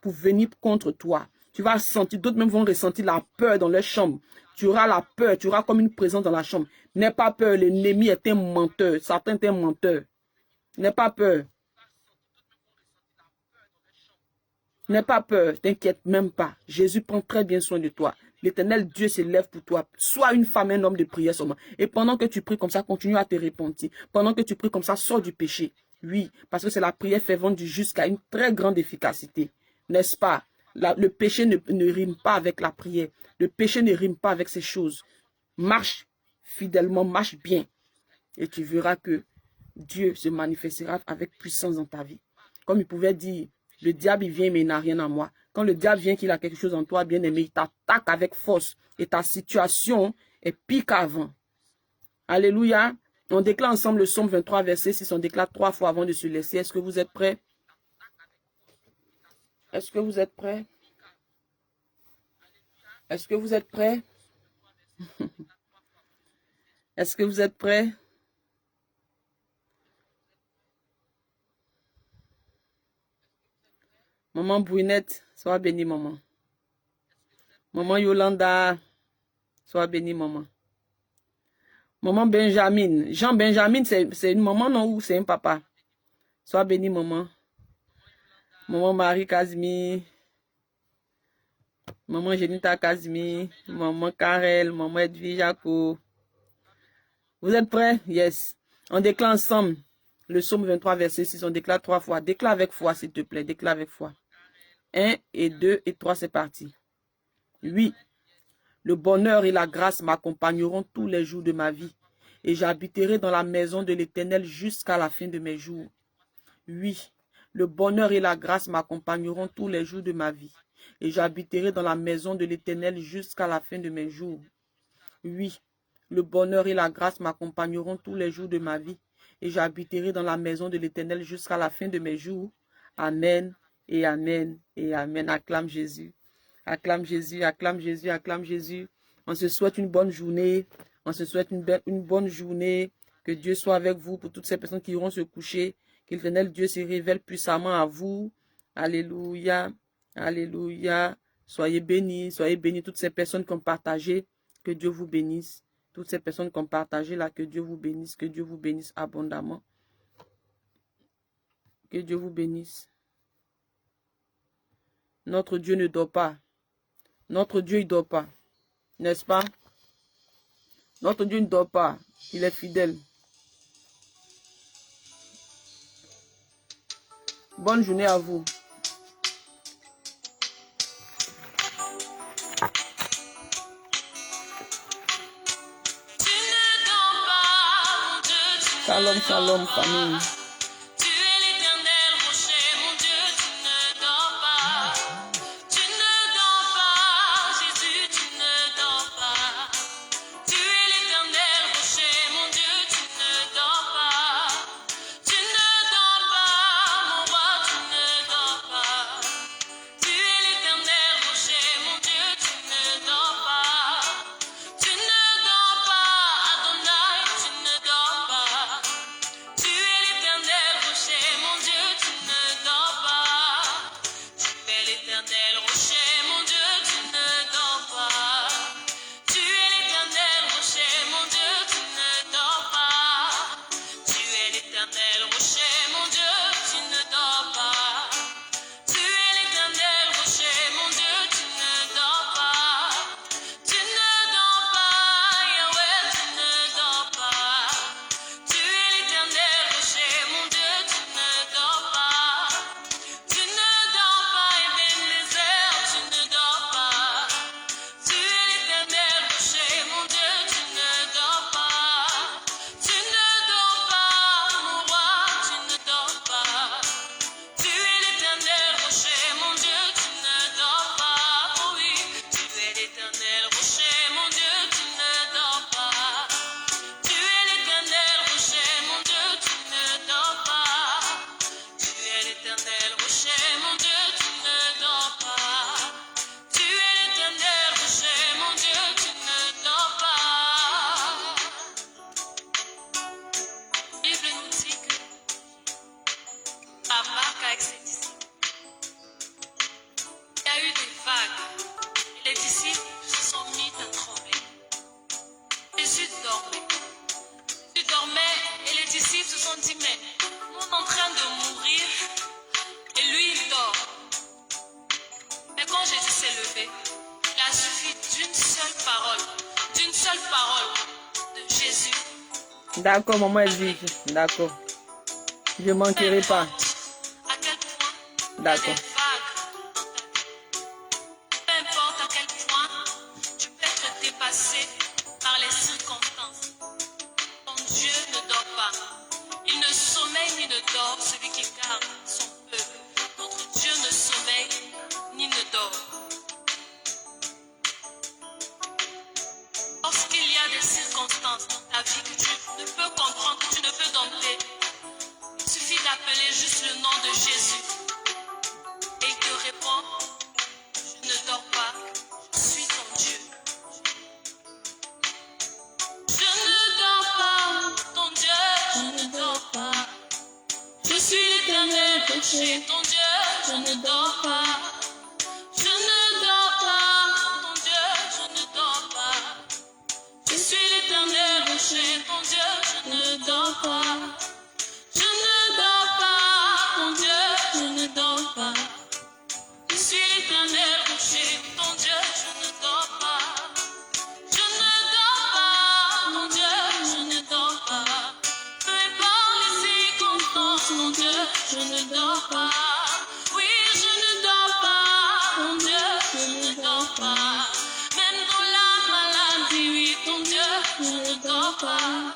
venir contre toi. Tu vas sentir, d'autres même vont ressentir la peur dans leur chambre. Tu auras la peur, tu auras comme une présence dans la chambre. N'aie pas peur, l'ennemi est un menteur. Satan est un menteur. N'aie pas peur. N'aie pas peur, t'inquiète même pas. Jésus prend très bien soin de toi. L'Éternel Dieu se lève pour toi. Sois une femme, un homme de prière seulement. Et pendant que tu pries comme ça, continue à te repentir. Pendant que tu pries comme ça, sors du péché. Oui, parce que c'est la prière fervente du juste qui a une très grande efficacité. N'est-ce pas? Le péché ne rime pas avec la prière. Le péché ne rime pas avec ces choses. Marche fidèlement, marche bien. Et tu verras que Dieu se manifestera avec puissance dans ta vie. Comme il pouvait dire, le diable, il vient, mais il n'a rien en moi. Quand le diable vient qu'il a quelque chose en toi, bien aimé, il t'attaque avec force. Et ta situation est pire qu'avant. Alléluia. On déclare ensemble le psaume 23, verset 6. On déclare 3 fois avant de se laisser. Est-ce que vous êtes prêts? Est-ce que vous êtes prêts? Est-ce que vous êtes prêts? Est-ce que vous êtes prêts? Maman Brunette, sois bénie, maman. Maman Yolanda, sois bénie, maman. Maman Benjamin. Jean Benjamin, c'est une maman, non? Ou c'est un papa? Sois bénie, maman. Maman Marie Casimir. Maman Jenita Casimir. Maman Karel. Maman Edwige Jaco. Vous êtes prêts? Yes. On déclare ensemble le psaume 23, verset 6. On déclare 3 fois. Déclare avec foi, s'il te plaît. Déclare avec foi. 1 et 2 et 3, c'est parti. Oui. Le bonheur et la grâce m'accompagneront tous les jours de ma vie. Et j'habiterai dans la maison de l'Éternel jusqu'à la fin de mes jours. Oui. Le bonheur et la grâce m'accompagneront tous les jours de ma vie. Et j'habiterai dans la maison de l'Éternel jusqu'à la fin de mes jours. Oui. Le bonheur et la grâce m'accompagneront tous les jours de ma vie. Et j'habiterai dans la maison de l'Éternel jusqu'à la fin de mes jours. Amen et amen et amen. Acclame Jésus. Acclame Jésus, acclame Jésus, acclame Jésus. On se souhaite une bonne journée. On se souhaite une bonne journée. Que Dieu soit avec vous pour toutes ces personnes qui iront se coucher. Que l'Éternel Dieu se révèle puissamment à vous. Alléluia. Alléluia. Soyez bénis toutes ces personnes qui ont partagé. Que Dieu vous bénisse. Toutes ces personnes qui ont partagé là, que Dieu vous bénisse abondamment. Que Dieu vous bénisse. Notre Dieu ne dort pas. Notre Dieu, il ne dort pas. N'est-ce pas? Notre Dieu ne dort pas. Il est fidèle. Bonne journée à vous. Shalom, shalom, famille. Tu es l'éternel ont dit, mais nous on est en train de mourir et lui il dort. Mais quand Jésus s'est levé, il a suffi d'une seule parole de Jésus. D'accord, maman Edwige. D'accord. Je ne manquerai pas. À quel point D'accord. il y a des vagues. Peu importe à quel point tu peux être dépassé par les circonstances. Ton Dieu ne dort pas. Il ne sommeille ni ne dort, celui qui garde son peuple. Notre Dieu ne sommeille ni ne dort. Lorsqu'il y a des circonstances dans ta vie que tu ne peux comprendre, que tu ne peux dompter, il suffit d'appeler juste le nom de Jésus. Et il te répond, je ne dors pas, je suis ton Dieu. Je ne dors pas, ton Dieu, je ne dors pas. Je suis l'éternel rocher, ton Dieu, je ne dors pas. Je ne dors pas, ton Dieu, je ne dors pas. Je suis l'éternel rocher, ton Dieu, je ne dors pas. Je ne dors pas, mon Dieu, je ne dors pas. Je suis l'éternel rocher, ton Dieu, je ne dors pas. Je ne dors pas, mon Dieu, je ne dors pas. Peu importe les circonstances, mon Dieu, je ne dors pas. Oui, je ne dors pas, mon Dieu, je ne dors pas. Même dans la maladie, oui, ton Dieu, je ne dors pas.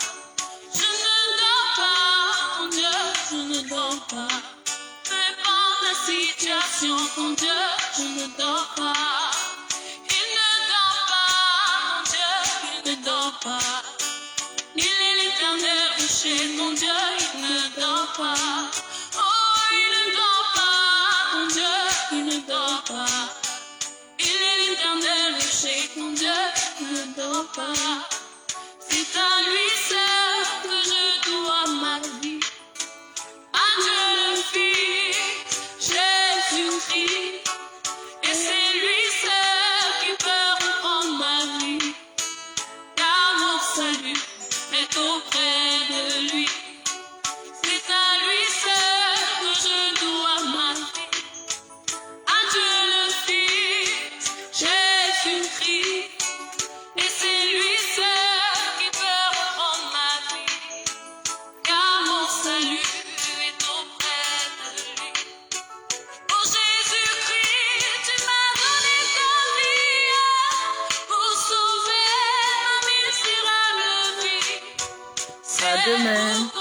Je ne dors pas, mon Dieu, je ne dors pas. Peu importe la situation, mon Dieu, je ne dors pas. Il ne dort pas, mon Dieu, il ne dort pas. Il est l'éternel rocher, mon Dieu, il ne dort pas. Oh, il ne dort pas, mon Dieu, il ne dort pas. Il est l'éternel rocher, mon Dieu, il ne dort pas. C'est à lui seul que je dois ma vie. À Dieu le Fils, Jésus-Christ. Et c'est lui seul qui peut reprendre ma vie. Car mon salut est auprès de lui. C'est à lui seul que je dois ma vie. À Dieu le Fils, Jésus-Christ. Et c'est lui seul qui peut reprendre ma vie. Car mon salut est auprès de lui. Oh Jésus-Christ, tu m'as donné ta vie pour sauver ma misérable vie. À demain.